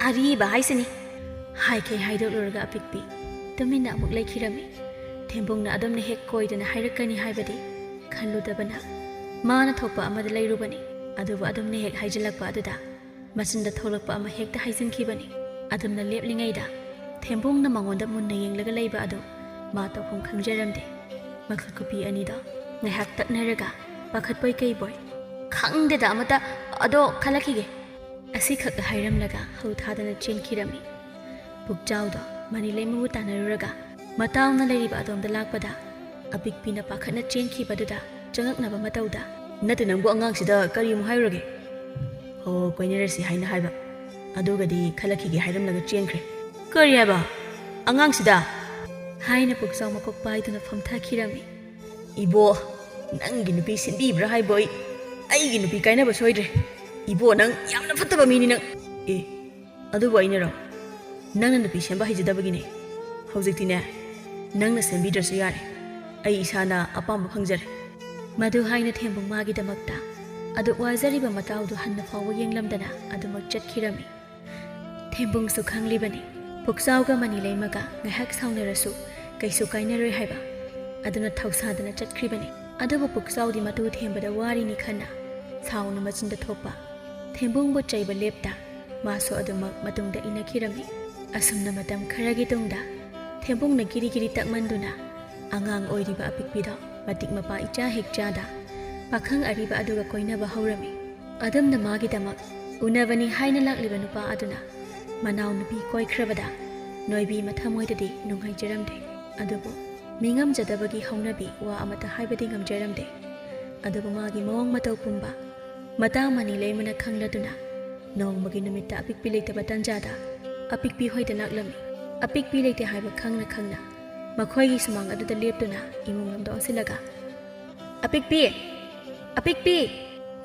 ꯑꯔꯤꯕ ꯍꯥꯏꯁꯤꯅꯤ ꯍꯥꯏꯈꯩ ꯍꯥꯏꯗꯣꯛꯂꯨꯔꯒ ꯑꯄꯤꯛꯄꯤ ꯇꯨꯃꯤꯟꯅ ꯑꯃꯨꯛ ꯂꯩꯈꯤꯔꯝꯃꯤ ꯊꯦꯝꯕꯨꯡꯅ ꯑꯗꯨꯝꯅ ꯍꯦꯛ ꯀꯣꯏꯗꯅ ꯍꯥꯏꯔꯛꯀꯅꯤ ꯍꯥꯏꯕꯗꯤ ꯈꯜꯂꯨꯗꯕꯅ ꯃꯥꯅ ꯊꯣꯛꯄ ꯑꯃꯗ ꯂꯩꯔꯨꯕꯅꯤ ꯑꯗꯨꯕꯨ ꯑꯗꯨꯝꯅ ꯍꯦꯛ ꯍꯥꯏꯖꯤꯜꯂꯛꯄ ꯑꯗꯨꯗ ꯃꯆꯤꯟꯗ ꯊꯣꯛꯂꯛꯄ ꯑꯃ ꯍꯦꯛꯇ ꯍꯥꯏꯖꯤꯟꯈꯤꯕꯅꯤ ꯑꯗꯨꯝꯅ ꯂꯦꯞꯂꯤꯉꯩꯗ ꯊꯦꯝꯕꯨꯡꯅ ꯃꯉꯣꯟꯗ ꯃꯨꯟꯅ ꯌꯦꯡꯂꯒ ꯂꯩꯕ ꯑꯗꯨ ꯃꯥ ꯇꯧꯐꯝ ꯈꯪꯖꯔꯝꯗꯦ ꯃꯈꯨꯠ ꯈꯨꯄꯤ ꯑꯅꯤꯗꯣ ꯉꯥꯏꯍꯥꯛ ꯇꯠꯅꯔꯒ ꯄꯥꯈꯠꯄꯣꯏ ꯀꯩꯕꯣꯏ ꯈꯪꯗꯦꯗ ꯑꯃꯇ ꯑꯗꯣ ꯈꯜꯂꯛꯈꯤꯒꯦ ꯑꯁꯤꯈꯛ ꯍꯥꯏꯔꯝꯂꯒ ꯍꯧ ꯊꯥꯗꯅ ꯆꯦꯟꯈꯤꯔꯝꯃꯤ ꯄꯨꯛꯆꯥꯎꯗꯣ ꯃꯅꯤ ꯂꯩꯃꯕꯨ ꯇꯥꯟꯅꯔꯨꯔꯒ ꯃꯇꯥꯎꯅ ꯂꯩꯔꯤꯕ ꯑꯗꯣꯝꯗ ꯂꯥꯛꯄꯗ ꯑꯄꯤꯛꯄꯤꯅ ꯄꯥꯈꯠꯅ ꯆꯦꯟꯈꯤꯕꯗꯨꯗ ꯆꯪꯉꯛꯅꯕ ꯃꯇꯧꯗ ꯅꯠꯇꯦ ꯅꯪꯕꯨ ꯑꯉꯥꯡꯁꯤꯗ ꯀꯔꯤꯃꯨꯛ ꯍꯥꯏꯔꯨꯔꯒꯦ ꯍꯣ ꯀꯣꯏꯅꯔꯁꯤ ꯍꯥꯏꯅ ꯍꯥꯏꯕ ꯑꯗꯨꯒꯗꯤ ꯈꯜꯂꯛꯈꯤꯒꯦ ꯍꯥꯏꯔꯝꯂꯒ ꯆꯦꯟꯈ꯭ꯔꯦ ꯀꯔꯤ ꯍꯥꯏꯕ ꯑꯉꯥꯡꯁꯤꯗ ꯍꯥꯏꯅ ꯄꯨꯛꯆꯥꯎ ꯃꯀꯣꯛ ꯄꯥꯏꯗꯨꯅ ꯐꯝꯊꯈꯤꯔꯝꯃꯤ ꯏꯕꯣ ꯅꯪꯒꯤ ꯅꯨꯄꯤ ꯁꯤꯟꯕꯤꯕ꯭ꯔꯥ ꯍꯥꯏꯕꯣ ꯑꯩꯒꯤ ꯅꯨꯄꯤ ꯀꯥꯏꯅꯕ ꯁꯣꯏꯗ꯭ꯔꯦ ꯏꯕꯣ ꯅꯪ ꯌꯥꯝꯅ ꯐꯠꯇꯕ ꯃꯤꯅꯤ ꯅꯪ ꯑꯗꯨꯕꯨ ꯑꯩꯅꯔꯣ ꯅꯪꯅ ꯅꯨꯄꯤ ꯁꯦꯝꯕ ꯍꯩꯖꯗꯕꯒꯤꯅꯦ ꯍꯧꯖꯤꯛꯇꯤꯅꯦ ꯅꯪꯅ ꯁꯦꯝꯕꯤꯗ꯭ꯔꯁꯨ ꯌꯥꯔꯦ ꯑꯩ ꯏꯁꯥꯅ ꯑꯄꯥꯝꯕ ꯐꯪꯖꯔꯦ ꯃꯗꯨ ꯍꯥꯏꯅ ꯊꯦꯝꯕꯨꯡ ꯃꯥꯒꯤꯗꯃꯛꯇ ꯑꯗꯨ ꯋꯥꯖꯔꯤꯕ ꯃꯇꯥꯎꯗꯨ ꯍꯟꯅ ꯐꯥꯎꯕ ꯌꯦꯡꯂꯝꯗꯅ ꯑꯗꯨꯃꯛ ꯆꯠꯈꯤꯔꯝꯃꯤ ꯊꯦꯝꯕꯨꯡꯁꯨ ꯈꯪꯂꯤꯕꯅꯤ ꯄꯨꯛꯆꯥꯎꯒ ꯃꯅꯤ ꯂꯩꯃꯒ ꯉꯥꯏꯍꯥꯛ ꯁꯥꯎꯅꯔꯁꯨ ꯀꯩꯁꯨ ꯀꯥꯏꯅꯔꯣꯏ ꯍꯥꯏꯕ ꯑꯗꯨꯅ ꯊꯧꯁꯥꯗꯅ ꯆꯠꯈ꯭ꯔꯤꯕꯅꯤ ꯑꯗꯨꯕꯨ ꯄꯨꯛꯆꯥꯎꯗꯤ ꯃꯇꯨ ꯊꯦꯝꯕꯗ ꯋꯥꯔꯤꯅꯤ ꯈꯟꯅ ꯁꯥꯎꯅ ꯃꯆꯤꯟꯗ ꯊꯣꯛꯄ ꯊꯦꯝꯕꯨꯡꯕꯨ ꯆꯩꯕ ꯂꯦꯞꯇ ꯃꯥꯁꯨ ꯑꯗꯨꯃꯛ ꯃꯇꯨꯡꯗ ꯏꯟꯅꯈꯤꯔꯝꯃꯤ ꯑꯁꯨꯝꯅ ꯃꯇꯝ ꯈꯔꯒꯤ ꯇꯨꯡꯗ ꯊꯦꯝꯕꯨꯡꯅ ꯒꯤꯔꯤ ꯒꯤꯔꯤ ꯇꯛꯃꯟꯗꯨꯅ ꯑꯉꯥꯡ ꯑꯣꯏꯔꯤꯕ ꯑꯄꯤꯛꯄꯤꯗꯣ ꯃꯇꯤꯛ ꯃꯄꯥ ꯏꯆꯥ ꯍꯦꯛꯆꯥꯗ ꯄꯥꯈꯪ ꯑꯔꯤꯕ ꯑꯗꯨꯒ ꯀꯣꯏꯅꯕ ꯍꯧꯔꯝꯃꯤ ꯑꯗꯨꯝꯅ ꯃꯥꯒꯤꯗꯃꯛ ꯎꯅꯕꯅꯤ ꯍꯥꯏꯅ ꯂꯥꯛꯂꯤꯕ ꯅꯨꯄꯥ ꯑꯗꯨꯅ ꯃꯅꯥꯎ ꯅꯨꯄꯤ ꯀꯣꯏꯈ꯭ꯔꯕꯗ ꯅꯣꯏꯕꯤ ꯃꯊꯃꯣꯏꯗꯗꯤ ꯅꯨꯡꯉꯥꯏꯖꯔꯝꯗꯦ ꯑꯗꯨꯕꯨ ꯃꯤꯉꯝꯖꯗꯕꯒꯤ ꯍꯧꯅꯕꯤ ꯋꯥ ꯑꯃꯠꯇ ꯍꯥꯏꯕꯗꯤ ꯉꯝꯖꯔꯝꯗꯦ ꯑꯗꯨꯕꯨ ꯃꯥꯒꯤ ꯃꯑꯣꯡ ꯃꯇꯧ ꯄꯨꯝꯕ ꯃꯇꯥ ꯃꯅꯤ ꯂꯩꯃꯅ ꯈꯪꯂꯗꯨꯅ ꯅꯣꯡꯃꯒꯤ ꯅꯨꯃꯤꯠꯇ ꯑꯄꯤꯛꯄꯤ ꯂꯩꯇꯕ ꯇꯟꯖꯥꯗ ꯑꯄꯤꯛꯄꯤ ꯍꯣꯏꯗ ꯂꯥꯛꯂꯝꯃꯤ ꯑꯄꯤꯛꯄꯤ ꯂꯩꯇꯦ ꯍꯥꯏꯕ ꯈꯪꯅ ꯈꯪꯅ ꯃꯈꯣꯏꯒꯤ ꯁꯨꯃꯥꯡ ꯑꯗꯨꯗ ꯂꯦꯞꯇꯨꯅ ꯏꯃꯨꯡ ꯂꯣꯝꯗ ꯑꯣꯟꯁꯤꯜꯂꯒ ꯑꯄꯤꯛꯄꯤ ꯑꯄꯤꯛꯄꯤ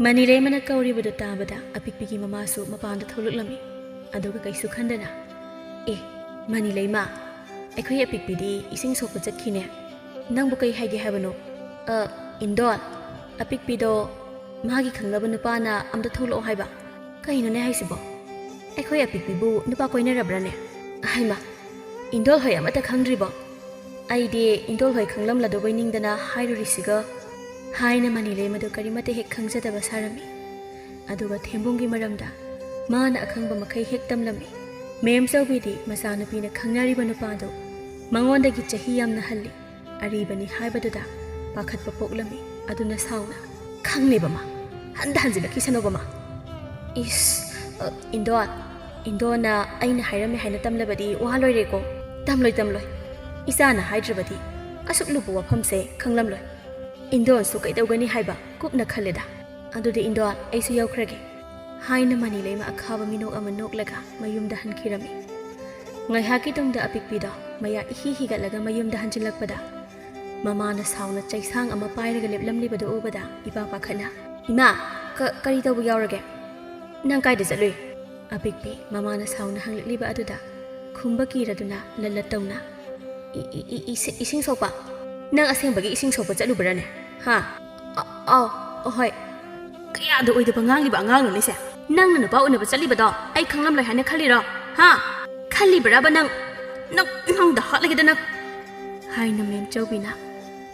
ꯃꯅꯤꯂꯩꯃꯅ ꯀꯧꯔꯤꯕꯗꯨ ꯇꯥꯕꯗ ꯑꯄꯤꯛꯄꯤꯒꯤ ꯃꯃꯥꯁꯨ ꯃꯄꯥꯟꯗ ꯊꯣꯛꯂꯛꯂꯝꯃꯤ ꯑꯗꯨꯒ ꯀꯩꯁꯨ ꯈꯟꯗꯅ ꯑꯦ ꯃꯅꯤꯂꯩꯃ ꯑꯩꯈꯣꯏ ꯑꯄꯤꯛꯄꯤꯗꯤ ꯏꯁꯤꯡ ꯁꯣꯛꯄ ꯆꯠꯈꯤꯅꯦ ꯅꯪꯕꯨ ꯀꯩ ꯍꯥꯏꯒꯦ ꯍꯥꯏꯕꯅꯣ ꯏꯟꯗꯣꯟ ꯑꯄꯤꯛꯄꯤꯗꯣ ꯃꯥꯒꯤ ꯈꯪꯅꯕ ꯅꯨꯄꯥꯅ ꯑꯝꯇ ꯊꯣꯛꯂꯛꯑꯣ ꯍꯥꯏꯕ ꯀꯩꯅꯣꯅꯦ ꯍꯥꯏꯁꯤꯕꯣ ꯑꯩꯈꯣꯏ ꯑꯄꯤꯛꯄꯤꯕꯨ ꯅꯨꯄꯥ ꯀꯣꯏꯅꯔꯕ꯭ꯔꯅꯦ ꯍꯥꯏꯃ ꯏꯟꯗꯣꯜ ꯍꯣꯏ ꯑꯃꯠꯇ ꯈꯪꯗ꯭ꯔꯤꯕꯣ ꯑꯩꯗꯤ ꯏꯟꯗꯣꯜ ꯍꯣꯏ ꯈꯪꯂꯝꯂꯗꯧꯕꯩ ꯅꯤꯡꯗꯅ ꯍꯥꯏꯔꯨꯔꯤꯁꯤꯒ ꯍꯥꯏꯅ ꯃꯅꯤꯂꯩꯃꯗꯨ ꯀꯔꯤꯃꯠꯇ ꯍꯦꯛ ꯈꯪꯖꯗꯕ ꯁꯥꯔꯝꯃꯤ ꯑꯗꯨꯒ ꯊꯦꯝꯕꯨꯡꯒꯤ ꯃꯔꯝꯗ ꯃꯥꯅ ꯑꯈꯪꯕ ꯃꯈꯩ ꯍꯦꯛ ꯇꯝꯂꯝꯃꯤ ꯃꯦꯝꯆꯧꯕꯤꯗꯤ ꯃꯆꯥꯅꯨꯄꯤꯅ ꯈꯪꯅꯔꯤꯕ ꯅꯨꯄꯥꯗꯣ ꯃꯉꯣꯟꯗꯒꯤ ꯆꯍꯤ ꯌꯥꯝꯅ ꯍꯜꯂꯤ ꯑꯔꯤꯕꯅꯤ ꯍꯥꯏꯕꯗꯨꯗ ꯄꯥꯈꯠꯄ ꯄꯣꯛꯂꯝꯃꯤ ꯑꯗꯨꯅ ꯁꯥꯎꯅ ꯈꯪꯅꯦꯕ ꯃꯥ ꯍꯟꯖꯤꯜꯂꯛꯈꯤꯁꯅꯣꯕ ꯃꯥ ꯏꯁ ꯏꯟꯗꯣꯟꯅ ꯑꯩꯅ ꯍꯥꯏꯔꯝꯃꯦ ꯍꯥꯏꯅ ꯇꯝꯂꯕꯗꯤ ꯋꯥ ꯂꯣꯏꯔꯦꯀꯣ ꯇꯝꯂꯣꯏ ꯏꯆꯥꯅ ꯍꯥꯏꯗ꯭ꯔꯕꯗꯤ ꯑꯁꯨꯛ ꯂꯨꯕ ꯋꯥꯐꯝꯁꯦ ꯈꯪꯂꯝꯂꯣꯏ ꯏꯟꯗꯣꯟꯁꯨ ꯀꯩꯗꯧꯒꯅꯤ ꯍꯥꯏꯕ ꯀꯨꯞꯅ ꯈꯜꯂꯦꯗ ꯑꯗꯨꯗꯤ ꯏꯟꯗꯣꯟ ꯑꯩꯁꯨ ꯌꯧꯈ꯭ꯔꯒꯦ ꯍꯥꯏꯅ ꯃꯅꯤꯂꯩꯃ ꯑꯈꯥꯕ ꯃꯤꯅꯣꯛ ꯑꯃ ꯅꯣꯛꯂꯒ ꯃꯌꯨꯝꯗ ꯍꯟꯈꯤꯔꯝꯃꯤ ꯉꯥꯏꯍꯥꯛꯀꯤ ꯇꯨꯡꯗ ꯑꯄꯤꯛꯄꯤꯗꯣ ꯃꯌꯥ ꯏꯍꯤ ꯍꯤꯒꯠꯂꯒ ꯃꯌꯨꯝꯗ ꯍꯟꯖꯤꯜꯂꯛꯄꯗ ꯃꯃꯥꯅ ꯁꯥꯎꯅ ꯆꯩꯁꯥꯡ ꯑꯃ ꯄꯥꯏꯔꯒ ꯂꯦꯞꯂꯝꯂꯤꯕꯗꯨ ꯎꯕꯗ ꯏꯄꯥ ꯄꯥꯈꯠꯅ ꯏꯃꯥ ꯀꯔꯤ ꯇꯧꯕ ꯌꯥꯎꯔꯒꯦ ꯅꯪ ꯀꯥꯏꯗ ꯆꯠꯂꯨꯏ ꯑꯄꯤꯛꯄꯤ ꯃꯃꯥꯅ ꯁꯥꯎꯅ ꯍꯪꯂꯛꯂꯤꯕ ꯑꯗꯨꯗ ꯈꯨꯝꯕ ꯀꯤꯔꯗꯨꯅ ꯂꯜꯂ ꯇꯧꯅ ꯏꯁꯤꯡ ꯁꯣꯛꯄ ꯅꯪ ꯑꯁꯦꯡꯕꯒꯤ ꯏꯁꯤꯡ ꯁꯣꯛꯄ ꯆꯠꯂꯨꯕ꯭ꯔꯅꯦ ꯍꯥ ꯑꯥꯎ ꯑꯍꯣꯏ ꯀꯌꯥꯗ ꯑꯣꯏꯗꯕ ꯉꯥꯡꯂꯤꯕ ꯑꯉꯥꯡꯅꯣꯅꯦꯁꯦ ꯅꯪꯅ ꯅꯨꯄꯥ ꯎꯅꯕ ꯆꯠꯂꯤꯕꯗꯣ ꯑꯩ ꯈꯪꯂꯝꯂꯣꯏ ꯍꯥꯏꯅ ꯈꯜꯂꯤꯔꯣ ꯍꯥ ꯈꯜꯂꯤꯕ꯭ꯔꯥꯕ ꯅꯪꯗ ꯍꯥꯠꯂꯒꯦꯗ ꯅꯪ ꯍꯥꯏꯅ ꯃꯦꯝꯆꯧꯕꯤꯅ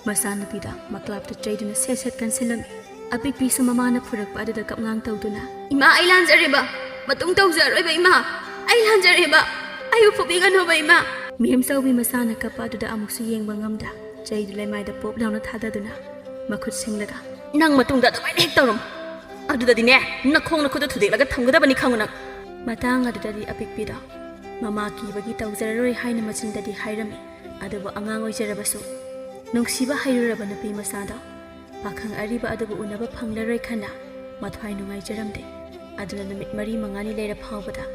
ꯃꯆꯥꯅꯨꯄꯤꯗ ꯃꯀ꯭ꯂꯥꯞꯇ ꯆꯩꯗꯨꯅ ꯁꯦꯠ ꯀꯟꯁꯤꯜꯂꯝꯃꯤ ꯑꯄꯤꯛꯄꯤꯁꯨ ꯃꯃꯥꯅ ꯐꯨꯔꯛꯄ ꯑꯗꯨꯗ ꯀꯞꯉꯥꯡ ꯇꯧꯗꯨꯅ ꯏꯃꯥ ꯑꯩ ꯂꯥꯟꯖꯔꯦꯕ ꯃꯇꯨꯡ ꯇꯧꯖꯔꯣꯏꯕ ꯏꯃꯥ ꯑꯩ ꯂꯥꯟꯖꯔꯦꯕ ꯑꯩꯕꯨ ꯐꯨꯕꯤꯒꯅꯨꯕ ꯏꯃꯥ ꯃꯦꯝꯆꯧꯕꯤ ꯃꯆꯥꯅ ꯀꯞꯄ ꯑꯗꯨꯗ ꯑꯃꯨꯛꯁꯨ ꯌꯦꯡꯕ ꯉꯝꯗ ꯆꯩꯗꯨ ꯂꯩꯃꯥꯏꯗ ꯄꯣꯞ ꯂꯥꯎꯅ ꯊꯥꯗꯗꯨꯅ ꯃꯈꯨꯠ ꯁꯤꯡꯂꯒ ꯅꯪ ꯃꯇꯨꯡꯗ ꯑꯗꯨꯃꯥꯏꯅ ꯍꯦꯛ ꯇꯧꯔꯝꯃꯨ ꯑꯗꯨꯗꯗꯤꯅꯦ ꯅꯈꯣꯡ ꯅꯈꯨꯠꯇ ꯊꯨꯗꯦꯛꯂꯒ ꯊꯝꯒꯗꯕꯅꯤ ꯈꯪꯉꯨ ꯅꯪ ꯃꯇꯥꯡ ꯑꯗꯨꯗꯗꯤ ꯑꯄꯤꯛꯄꯤꯗꯣ ꯃꯃꯥ ꯀꯤꯕꯒꯤ ꯇꯧꯖꯔꯔꯣꯏ ꯍꯥꯏꯅ ꯃꯆꯤꯟꯗꯗꯤ ꯍꯥꯏꯔꯝꯃꯤ ꯑꯗꯨꯕꯨ ꯑꯉꯥꯡ ꯑꯣꯏꯖꯔꯕꯁꯨ ꯅꯨꯡꯁꯤꯕ ꯍꯩꯔꯨꯔꯕ ꯅꯨꯄꯤ ꯃꯆꯥꯗꯣ ꯄꯥꯈꯪ ꯑꯔꯤꯕ ꯑꯗꯨꯕꯨ ꯎꯅꯕ ꯐꯪꯂꯔꯣꯏ ꯈꯟꯅ ꯃꯊ꯭ꯋꯥꯏ ꯅꯨꯡꯉꯥꯏꯖꯔꯝꯗꯦ ꯑꯗꯨꯅ ꯅꯨꯃꯤꯠ 4-5 ꯂꯩꯔ ꯐꯥꯎꯕꯗ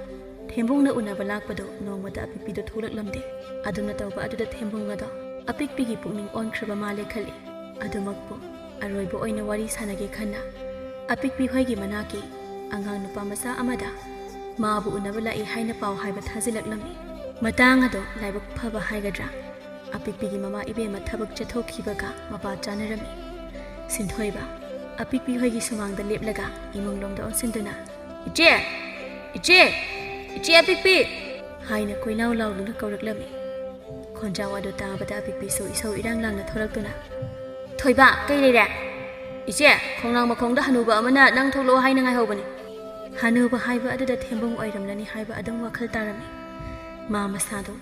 ꯊꯦꯝꯕꯨꯡꯅ ꯎꯅꯕ ꯂꯥꯛꯄꯗꯣ ꯅꯣꯡꯃꯗ ꯑꯄꯤꯛꯄꯤꯗꯣ ꯊꯣꯛꯂꯛꯂꯝꯗꯦ ꯑꯗꯨꯅ ꯇꯧꯕ ꯑꯗꯨꯗ ꯊꯦꯝꯕꯨꯡ ꯑꯗꯣ ꯑꯄꯤꯛꯄꯤꯒꯤ ꯄꯨꯛꯅꯤꯡ ꯑꯣꯟꯈ꯭ꯔꯕ ꯃꯥꯜꯂꯦ ꯈꯜꯂꯤ ꯑꯗꯨꯃꯛꯄꯨ ꯑꯔꯣꯏꯕ ꯑꯣꯏꯅ ꯋꯥꯔꯤ ꯁꯥꯟꯅꯒꯦ ꯈꯟꯅ ꯑꯄꯤꯛꯄꯤ ꯍꯣꯏꯒꯤ ꯃꯅꯥꯛꯀꯤ ꯑꯉꯥꯡ ꯅꯨꯄꯥ ꯃꯆꯥ ꯑꯃꯗ ꯃꯥꯕꯨ ꯎꯅꯕ ꯂꯥꯛꯏ ꯍꯥꯏꯅ ꯄꯥꯎ ꯍꯥꯏꯕ ꯊꯥꯖꯤꯜꯂꯛꯂꯝꯃꯤ ꯃꯇꯥꯡ ꯑꯗꯣ ꯂꯥꯏꯕꯛ ꯐꯕ ꯍꯥꯏꯒꯗ꯭ꯔꯥ ꯑꯄꯤꯛꯄꯤꯒꯤ ꯃꯃꯥ ꯏꯕꯦꯝꯃ ꯊꯕꯛ ꯆꯠꯊꯣꯛꯈꯤꯕꯒ ꯃꯄꯥ ꯆꯥꯅꯔꯝꯃꯤ ꯁꯤꯟꯊꯣꯏꯕ ꯑꯄꯤꯛꯄꯤ ꯍꯣꯏꯒꯤ ꯁꯨꯃꯥꯡꯗ ꯂꯦꯞꯂꯒ ꯏꯃꯨꯡꯂꯣꯝꯗ ꯑꯣꯟꯁꯤꯟꯗꯨꯅ ꯏꯆꯦ ꯑꯄꯤꯛꯄꯤ ꯍꯥꯏꯅ ꯀꯣꯏꯂꯥꯎ ꯂꯥꯎꯗꯨꯅ ꯀꯧꯔꯛꯂꯝꯃꯤ ꯈꯣꯟꯖꯥꯎ ꯑꯗꯨ ꯇꯥꯕꯗ ꯑꯄꯤꯛꯄꯤꯁꯨ ꯏꯁꯧ ꯏꯔꯥꯡ ꯂꯥꯡꯅ ꯊꯣꯔꯛꯇꯨꯅ ꯊꯣꯏꯕ ꯀꯩ ꯂꯩꯔꯦ ꯏꯆꯦ ꯈꯣꯡꯅꯥꯡ ꯃꯈꯣꯡꯗ ꯍꯅꯨꯕ ꯑꯃꯅ ꯅꯪ ꯊꯣꯛꯂꯛꯑꯣ ꯍꯥꯏꯅ ꯉꯥꯏꯍꯧꯕꯅꯤ ꯍꯅꯨꯕ ꯍꯥꯏꯕ ꯑꯗꯨꯗ ꯊꯦꯝꯕꯨꯡ ꯑꯣꯏꯔꯝꯂꯅꯤ ꯍꯥꯏꯕ ꯑꯗꯨꯝ ꯋꯥꯈꯜ ꯇꯥꯔꯝꯃꯤ ꯃꯥ ꯃꯁꯥꯗꯣ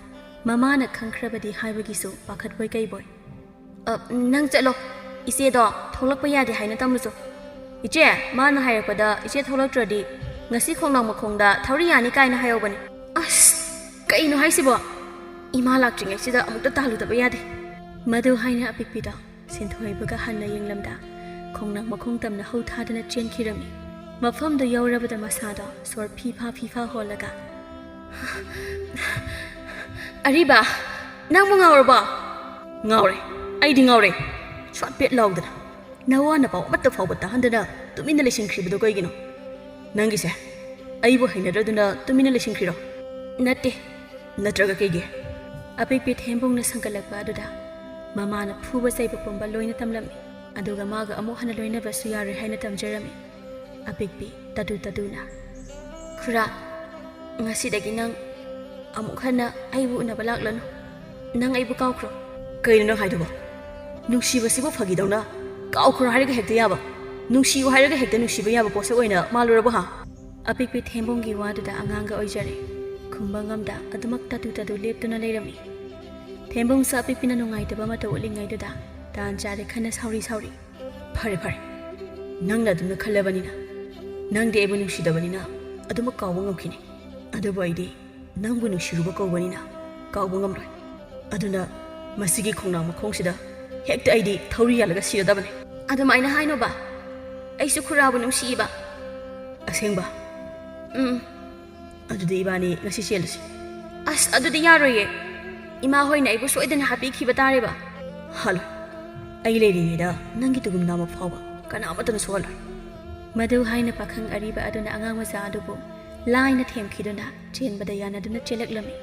ꯃꯃꯥꯅ ꯈꯪꯈ꯭ꯔꯕꯗꯤ ꯍꯥꯏꯕꯒꯤꯁꯨ ꯄꯥꯈꯠꯄꯣꯏ ꯀꯩꯕꯣꯏ ꯅꯪ ꯆꯠꯂꯣ ꯏꯆꯦꯗꯣ ꯊꯣꯛꯂꯛꯄ ꯌꯥꯗꯦ ꯍꯥꯏꯅ ꯇꯝꯂꯨꯆꯣ ꯏꯆꯦ ꯃꯥꯅ ꯍꯥꯏꯔꯛꯄꯗ ꯏꯆꯦ ꯊꯣꯛꯂꯛꯇ꯭ꯔꯗꯤ ꯉꯁꯤ ꯈꯣꯡꯅꯥꯡ ꯃꯈꯣꯡꯗ ꯊꯧꯔꯤ ꯌꯥꯅꯤ ꯀꯥꯏꯅ ꯍꯥꯏꯍꯧꯕꯅꯤ ꯑꯁ ꯀꯩꯅꯣ ꯍꯥꯏꯁꯤꯕꯣ ꯏꯃꯥ ꯂꯥꯛꯇ꯭ꯔꯤꯉꯩꯁꯤꯗ ꯑꯃꯨꯛꯇ ꯇꯥꯍꯜꯂꯨꯗꯕ ꯌꯥꯗꯦ ꯃꯗꯨ ꯍꯥꯏꯅ ꯑꯄꯤꯛꯄꯤꯗꯣ ꯁꯤꯟꯊꯣꯏꯕꯒ ꯍꯟꯅ ꯌꯦꯡꯂꯝꯗ ꯈꯣꯡꯅꯥꯡ ꯃꯈꯣꯡ ꯇꯝꯅ ꯍꯧ ꯊꯥꯗꯅ ꯆꯦꯟꯈꯤꯔꯝꯃꯤ ꯃꯐꯝꯗꯨ ꯌꯧꯔꯕꯗ ꯃꯁꯥꯗꯣ ꯁꯣꯔ ꯐꯤꯐꯥ ꯍꯣꯜꯂꯒ ꯑꯔꯤꯕ ꯅꯪꯕꯨ ꯉꯥꯎꯔꯕꯣ ꯉꯥꯎꯔꯦ ꯑꯩꯗꯤ ꯉꯥꯎꯔꯦ ꯁ꯭ꯋꯥꯠꯄꯦꯠ ꯂꯥꯎꯗꯅ ꯅꯋꯥ ꯅꯄꯥꯎ ꯑꯃꯠꯇ ꯐꯥꯎꯕ ꯇꯥꯍꯟꯗꯅ ꯇꯨꯃꯤꯟꯅ ꯂꯩꯁꯤꯟꯈ꯭ꯔꯤꯕꯗꯣ ꯀꯩꯒꯤꯅꯣ ꯅꯪꯒꯤꯁꯦ ꯑꯩꯕꯨ ꯍꯩꯅꯗ꯭ꯔꯗꯨꯅ ꯇꯨꯃꯤꯟꯅ ꯂꯩꯁꯤꯟꯈ꯭ꯔꯤꯔꯣ ꯅꯠꯇꯦ ꯅꯠꯇ꯭ꯔꯒ ꯀꯩꯒꯤ ꯑꯄꯤꯛꯄꯤ ꯊꯦꯝꯕꯨꯡꯅ ꯁꯪꯒꯠꯂꯛꯄ ꯑꯗꯨꯗ ꯃꯃꯥꯅ ꯐꯨꯕ ꯆꯩꯕ ꯄꯨꯝꯕ ꯂꯣꯏꯅ ꯇꯝꯂꯝꯃꯤ ꯑꯗꯨꯒ ꯃꯥꯒ ꯑꯃꯨꯛ ꯍꯟꯅ ꯂꯣꯏꯅꯕꯁꯨ ꯌꯥꯔꯣꯏ ꯍꯥꯏꯅ ꯇꯝꯖꯔꯝꯃꯤ ꯑꯄꯤꯛꯄꯤ ꯇꯗꯨꯅ ꯈꯨꯔꯥ ꯉꯁꯤꯗꯒꯤ ꯅꯪ ꯑꯃꯨꯛ ꯍꯟꯅ ꯑꯩꯕꯨ ꯎꯅꯕ ꯂꯥꯛꯂꯅꯨ ꯅꯪ ꯑꯩꯕꯨ ꯀꯥꯎꯈ꯭ꯔꯣ ꯀꯩꯅꯣ ꯅꯪ ꯍꯥꯏꯗꯨꯕꯣ ꯅꯨꯡꯁꯤꯕꯁꯤꯕꯨ ꯐꯥꯒꯤꯗꯧꯅ ꯀꯥꯎꯈ꯭ꯔꯣ ꯍꯥꯏꯔꯒ ꯍꯦꯛꯇ ꯌꯥꯕ ꯅꯨꯡꯁꯤꯌꯨ ꯍꯥꯏꯔꯒ ꯍꯦꯛꯇ ꯅꯨꯡꯁꯤꯕ ꯌꯥꯕ ꯄꯣꯠꯁꯛ ꯑꯣꯏꯅ ꯃꯥꯜꯂꯨꯔꯕ ꯍꯥ ꯑꯄꯤꯛꯄꯤ ꯊꯦꯝꯕꯨꯡꯒꯤ ꯋꯥꯗꯨꯗ ꯑꯉꯥꯡꯒ ꯑꯣꯏꯖꯔꯦ ꯈꯨꯝꯕ ꯉꯝꯗ ꯑꯗꯨꯃꯛ ꯇꯗꯨ ꯂꯦꯞꯇꯨꯅ ꯂꯩꯔꯝꯃꯤ ꯊꯦꯝꯕꯨꯡꯁꯨ ꯑꯄꯤꯛꯄꯤꯅ ꯅꯨꯡꯉꯥꯏꯇꯕ ꯃꯇꯧ ꯎꯠꯂꯤꯉꯩꯗꯨꯗ ꯇꯥꯟ ꯆꯥꯔꯦ ꯈꯟꯅ ꯁꯥꯎꯔꯤ ꯐꯔꯦ ꯅꯪꯅ ꯑꯗꯨꯝꯅ ꯈꯜꯂꯕꯅꯤ나 ꯅꯪꯗꯤ ꯑꯩꯕꯨ ꯅꯨꯡꯁꯤꯗꯕꯅꯤꯅ ꯑꯗꯨꯃꯛ ꯀꯥꯎꯕ ꯉꯝꯈꯤꯅꯤ ꯑꯗꯨꯕꯨ ꯑꯩꯗꯤ ꯅꯪꯕꯨ ꯅꯨꯡꯁꯤꯔꯨꯕ ꯀꯧꯕꯅꯤꯅ ꯀꯥꯎꯕ ꯉꯝꯂꯣꯏ ꯑꯗꯨꯅ ꯃꯁꯤꯒꯤ ꯈꯣꯡꯅꯥꯡ ꯃꯈꯣꯡꯁꯤꯗ ꯍꯦꯛꯇ ꯑꯩꯗꯤ ꯊꯧꯔꯤ ꯌꯥꯜꯂꯒ ꯁꯤꯔꯗꯕꯅꯤ ꯑꯗꯨꯃꯥꯏꯅ ꯍꯥꯏꯅꯣꯕ ꯑꯩꯁꯨ ꯈꯨꯔꯥꯕꯨ ꯅꯨꯡꯁꯤꯏꯕ ꯑꯁꯦꯡꯕ ꯑꯗꯨꯗꯤ ꯏꯕꯥꯅꯤ ꯉꯁꯤ ꯆꯦꯜꯂꯁꯤ ꯑꯁ ꯑꯗꯨꯗꯤ ꯌꯥꯔꯣꯏꯌꯦ ꯏꯃꯥ ꯍꯣꯏꯅ ꯑꯩꯕꯨ ꯁꯣꯏꯗꯅ ꯍꯥꯞꯄꯤꯈꯤꯕ ꯇꯥꯔꯦꯕ ꯍꯜꯂꯣ ꯑꯩ ꯂꯩꯔꯤꯉꯩꯗ ꯅꯪꯒꯤ ꯇꯨꯒꯨꯝꯅ ꯑꯃ ꯐꯥꯎꯕ ꯀꯅꯥꯃꯠꯇꯅ ꯁꯣꯛꯍꯜꯂꯣꯏ ꯃꯗꯨ ꯍꯥꯏꯅ ꯄꯥꯈꯪ ꯑꯔꯤꯕ ꯑꯗꯨꯅ ꯑꯉꯥꯡ ꯃꯆꯥ ꯑꯗꯨꯕꯨ ꯂꯥꯏꯅ ꯊꯦꯝꯈꯤꯗꯨꯅ ꯆꯦꯟꯕꯗ ꯌꯥꯅꯗꯨꯅ ꯆꯦꯜꯂꯛꯂꯝꯃꯤ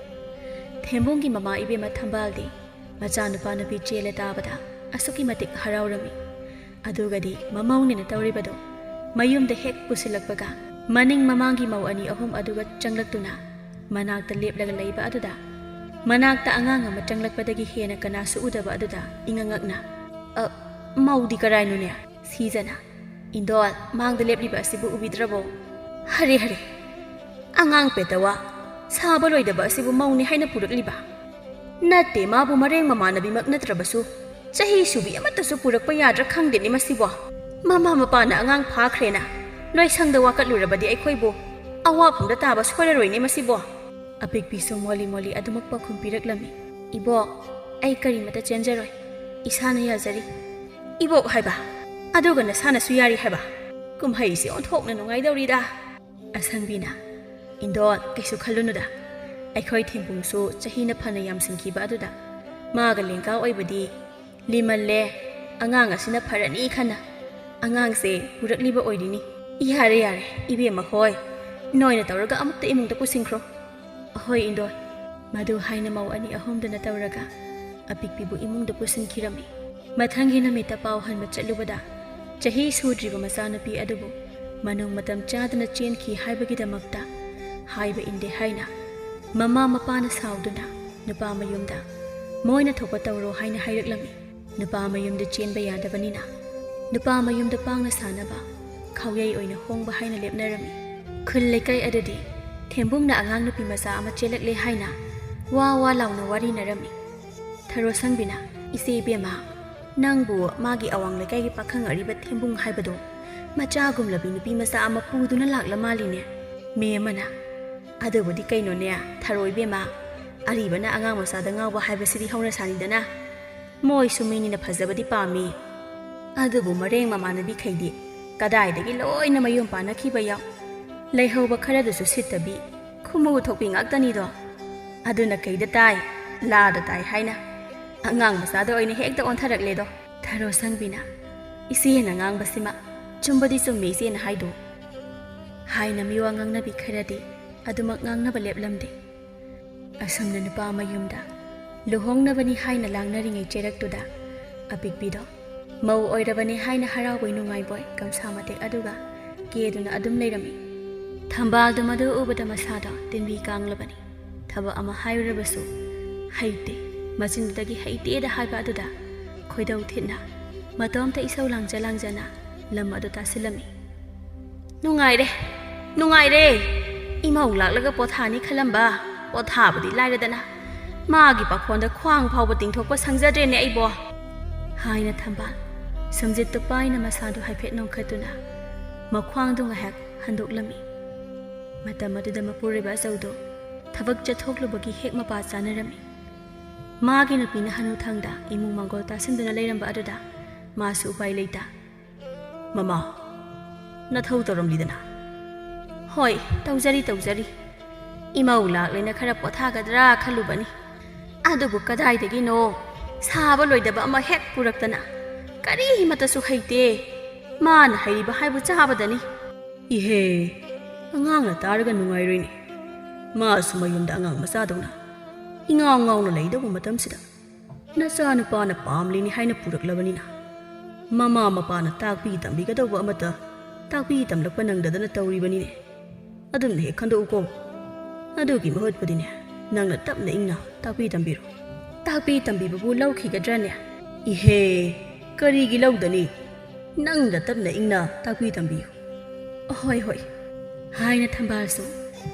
ꯊꯦꯝꯕꯨꯡꯒꯤ ꯃꯃꯥ ꯏꯕꯦꯝꯃ ꯊꯝꯕꯥꯜꯗꯤ ꯃꯆꯥꯅꯨꯄꯥ ꯅꯨꯄꯤ ꯆꯦꯜꯂꯦ ꯇꯥꯕꯗ ꯑꯁꯨꯛꯀꯤ ꯃꯇꯤꯛ ꯍꯔꯥꯎꯔꯝꯃꯤ ꯑꯗꯨꯒꯗꯤ ꯃꯃꯧꯅꯦꯅ ꯇꯧꯔꯤꯕꯗꯣ ꯃꯌꯨꯝꯗ ꯍꯦꯛ ꯄꯨꯁꯤꯜꯂꯛꯄꯒ ꯃꯅꯤꯡ ꯃꯃꯥꯡꯒꯤ ꯃꯧ ꯑꯅꯤ ꯑꯍꯨꯝ ꯑꯗꯨꯒ ꯆꯪꯂꯛꯇꯨꯅ ꯃꯅꯥꯛꯇ ꯂꯦꯞꯂꯒ ꯂꯩꯕ ꯑꯗꯨꯗ ꯃꯅꯥꯛꯇ ꯑꯉꯥꯡ ꯑꯃ ꯆꯪꯂꯛꯄꯗꯒꯤ ꯍꯦꯟꯅ ꯀꯅꯥꯁꯨ ꯎꯗꯕ ꯑꯗꯨꯗ ꯏꯉꯉꯛꯅ ꯃꯧꯗꯤ ꯀꯔꯥꯏꯅꯣꯅꯦ ꯁꯤꯖꯅ ꯏꯟꯗꯣꯜ ꯃꯥꯡꯗ ꯂꯦꯞꯂꯤꯕ ꯑꯁꯤꯕꯨ ꯎꯕꯤꯗ꯭ꯔꯕꯣ ꯍꯔꯦ ꯍꯔꯦ ꯑꯉꯥꯡ ꯄꯦꯇꯋꯥ ꯁꯥꯕ ꯂꯣꯏꯗꯕ ꯑꯁꯤꯕꯨ ꯃꯧꯅꯤ ꯍꯥꯏꯅ ꯄꯨꯔꯛꯂꯤꯕ ꯅꯠꯇꯦ ꯃꯥꯕꯨ ꯃꯔꯦꯡ ꯃꯃꯥꯟꯅꯕꯤꯃꯛ ꯅꯠꯇ꯭ꯔꯕꯁꯨ ꯆꯍꯤ ꯁꯨꯕꯤ ꯑꯃꯠꯇꯁꯨ ꯄꯨꯔꯛꯄ ꯌꯥꯗ꯭ꯔꯥ ꯈꯪꯗꯦꯅꯦ ꯃꯁꯤꯕꯣ ꯃꯃꯥ ꯃꯄꯥꯅ ꯑꯉꯥꯡ ꯐꯥꯈ꯭ꯔꯦꯅ ꯂꯣꯏꯁꯪꯗ ꯋꯥꯀꯠꯂꯨꯔꯕꯗꯤ ꯑꯩꯈꯣꯏꯕꯨ ꯑꯋꯥꯐꯝꯗ ꯇꯥꯕ ꯁꯣꯏꯔꯔꯣꯏꯅꯦ ꯃꯁꯤꯕꯣ ꯑꯄꯤꯛꯄꯤꯁꯨ ꯃꯣꯂꯤ ꯃꯣꯂꯤ ꯑꯗꯨꯃꯛ ꯄꯥꯎꯈꯨꯝ ꯄꯤꯔꯛꯂꯝꯃꯤ ꯏꯕꯣꯛ ꯑꯩ ꯀꯔꯤꯃꯇ ꯆꯦꯟꯖꯔꯣꯏ ꯏꯁꯥꯅ ꯌꯥꯖꯔꯤ ꯏꯕꯣꯛ ꯍꯥꯏꯕ ꯑꯗꯨꯒ ꯅꯁꯥꯅꯁꯨ ꯌꯥꯔꯤ ꯍꯥꯏꯕ ꯀꯨꯝꯍꯩꯁꯤ ꯑꯣꯟꯊꯣꯛꯅ ꯅꯨꯡꯉꯥꯏꯗꯧꯔꯤꯗ ꯑꯁꯪꯕꯤꯅ ꯏꯟꯗꯣꯜ ꯀꯩꯁꯨ ꯈꯜꯂꯨꯅꯨꯗ ꯑꯩꯈꯣꯏ ꯊꯦꯡꯕꯨꯡꯁꯨ ꯆꯍꯤꯅ ꯐꯅ ꯌꯥꯝꯁꯤꯟꯈꯤꯕ ꯑꯗꯨꯗ ꯃꯥꯒ ꯂꯦꯡꯒꯥ ꯑꯣꯏꯕꯗꯤ ꯂꯤꯃꯜꯂꯦ ꯑꯉꯥꯡ ꯑꯁꯤꯅ ꯐꯔꯅꯤ ꯈꯟꯅ ꯑꯉꯥꯡꯁꯦ ꯄꯨꯔꯛꯂꯤꯕ ꯑꯣꯏꯔꯤꯅꯤ ꯌꯥꯔꯦ ꯌꯥꯔꯦ ꯏꯕꯦꯝꯃ ꯍꯣꯏ ꯅꯣꯏꯅ ꯇꯧꯔꯒ ꯑꯃꯨꯛꯇ ꯏꯃꯨꯡꯗ ꯄꯨꯁꯤꯟꯈ꯭ꯔꯣ ꯑꯍꯣꯏ ꯏꯟꯗꯣꯜ ꯃꯗꯨ ꯍꯥꯏꯅ ꯃꯧ ꯑꯅꯤ ꯑꯍꯨꯝꯗꯨꯅ ꯇꯧꯔꯒ ꯑꯄꯤꯛꯄꯤꯕꯨ ꯏꯃꯨꯡꯗ ꯄꯨꯁꯤꯟꯈꯤꯔꯝꯃꯤ ꯃꯊꯪꯒꯤ ꯅꯨꯃꯤꯠꯇ ꯄꯥꯎ ꯍꯟꯕ ꯆꯠꯂꯨꯕꯗ ꯆꯍꯤ ꯁꯨꯗ꯭ꯔꯤꯕ ꯃꯆꯥꯅꯨꯄꯤ ꯑꯗꯨꯕు ꯃꯅꯨꯡ ꯃꯇꯝ ꯆꯥꯗꯅ ꯆꯦꯟꯈꯤ ꯍꯥꯏꯕꯒꯤꯗꯃꯛꯇ ꯍꯥꯏꯕ ꯏꯟꯗꯦ ꯍꯥꯏꯅ ꯃꯃꯥ ꯃꯄꯥꯅ ꯁꯥꯎꯗꯨꯅ ꯅꯨꯄꯥ ꯃꯌꯨꯝꯗ ꯃꯣꯏꯅ ꯊꯣꯛꯄ ꯇꯧꯔꯣ ꯍꯥꯏꯅ ꯍꯥꯏꯔꯛꯂꯝꯃꯤ ꯅꯨꯄꯥ ꯃꯌꯨꯝꯗ ꯆꯦꯟꯕ ꯌꯥꯗꯕꯅꯤꯅ ꯅꯨꯄꯥ ꯃꯌꯨꯝꯗ ꯄꯥꯡꯅ ꯁꯥꯅꯕ ꯈꯥꯎꯌꯩ ꯑꯣꯏꯅ ꯍꯣꯡꯕ ꯍꯥꯏꯅ ꯂꯦꯞꯅꯔꯝꯃꯤ ꯈꯨꯜ ꯂꯩꯀꯥꯏ ꯑꯗꯨꯗꯤ ꯊꯦꯝꯕꯨꯡꯅ ꯑꯉꯥꯡ ꯅꯨꯄꯤ ꯃꯆꯥ ꯑꯃ ꯆꯦꯜꯂꯛꯂꯦ ꯍꯥꯏꯅ ꯋꯥ ꯋꯥ ꯂꯥꯎꯅ ꯋꯥꯔꯤꯅꯔꯝꯃꯤ ꯊꯔꯣꯁꯪꯕꯤꯅ ꯏꯆꯦ ꯏꯕꯦꯝꯃ ꯅꯪꯕꯨ ꯃꯥꯒꯤ ꯑꯋꯥꯡ ꯂꯩꯀꯥꯏꯒꯤ ꯄꯥꯈꯪ ꯑꯔꯤꯕ ꯊꯦꯝꯕꯨꯡ ꯍꯥꯏꯕꯗꯣ ꯃꯆꯥꯒꯨꯝꯂꯕꯤ ꯅꯨꯄꯤ ꯃꯆꯥ ꯑꯃ ꯄꯨꯗꯨꯅ ꯂꯥꯛꯂ ꯃꯥꯜꯂꯤꯅꯦ ꯃꯤ ꯑꯃꯅ ꯑꯗꯨꯕꯨꯗꯤ ꯀꯩꯅꯣꯅꯦ ꯊꯔꯣ ꯏꯕꯦꯝꯃ ꯑꯔꯤꯕꯅ ꯑꯉꯥꯡ ꯃꯆꯥꯗ ꯉꯥꯎꯕ ꯍꯥꯏꯕꯁꯤꯗꯤ ꯍꯧꯅꯁꯥꯅꯤꯗꯅ ꯃꯣꯏꯁꯨ ꯃꯤꯅꯤꯅ ꯐꯖꯕꯗꯤ ꯄꯥꯝꯃꯤ ꯑꯗꯨꯕꯨ ꯃꯔꯦꯡ ꯃꯃꯥꯟꯅꯕꯤꯈꯩꯗꯤ ꯀꯗꯥꯏꯗꯒꯤ ꯂꯣꯏꯅ ꯃꯌꯨꯝ ꯄꯥꯟꯅꯈꯤꯕ ꯌꯥꯎ ꯂꯩꯍꯧꯕ ꯈꯔꯗꯨꯁꯨ ꯁꯤꯠꯇꯕꯤ ꯈꯨꯃꯨ ꯊꯣꯛꯄꯤ ꯉꯥꯛꯇꯅꯤꯗꯣ ꯑꯗꯨꯅ ꯀꯩꯗ ꯇꯥꯏ ꯂꯥꯗ ꯇꯥꯏ ꯍꯥꯏꯅ ꯑꯉꯥꯡ ꯃꯆꯥꯗ ꯑꯣꯏꯅ ꯍꯦꯛꯇ ꯑꯣꯟꯊꯔꯛꯂꯦꯗꯣ ꯊꯔꯣꯁꯪꯕꯤꯅ ꯏꯆꯦꯅ ꯉꯥꯡꯕꯁꯤꯃ ꯆꯨꯝꯕꯗꯤ ꯆꯨꯝꯃꯤ ꯏꯆꯦꯅ ꯍꯥꯏꯗꯣ ꯍꯥꯏꯅ ꯃꯤꯋꯥ ꯉꯥꯡꯅꯕꯤ ꯈꯔꯗꯤ ꯑꯗꯨꯃꯛ ꯉꯥꯡꯅꯕ ꯂꯦꯞꯂꯝꯗꯦ ꯑꯁꯨꯝꯅ ꯅꯨꯄꯥ ꯃꯌꯨꯝꯗ luhongnabani haina langnaringai cheraktuda apikpido mau oirabani haina harauboi nungaiboi kamsamate aduga keduna adum leirami thambal madu ubada masada tinbi kanglabani thaba ama hairabasu haite macindagi haite da haiba aduda khoidau thina matomta isau langjana lam adu tasilami nungaire imau laklaga pothani khalamba pothabadi lairadana magi pakhonda khwang phawba tingthokpa sangjadrene aibo haina thamba samjit to paina masadu haifet nongkhatuna makhwangdu ngahak handoklami matamadida mapuriba saudo thabak chathoklubagi hek mapa chanarami magi nupina hanu thangda imung mangol tasinduna leiramba aduda masu upai leita mama nathau toramlidana hoi tawjari imau laklena khara pothagadra khalubani adubu kadaidagi no saba loidaba ama hek puraktana kari himatasu haite man hairiba haibu chabadani ihe angang na taraga nungairoini ma sumayumda angang masadona ingawngawna leidabu matamsida nasa nupa na pamlini haina puraklabanina mama mapana takpi tambigadawba amata takpi tamlakpa nangdadana tawribanine adumne hek khandouko adugi mahutpadine nangna tapna ingna takpi tambibabu lawkhigadrane ihe karigi lawdani nangda tapna ingna takpi tambiyu hoi haina thambalsu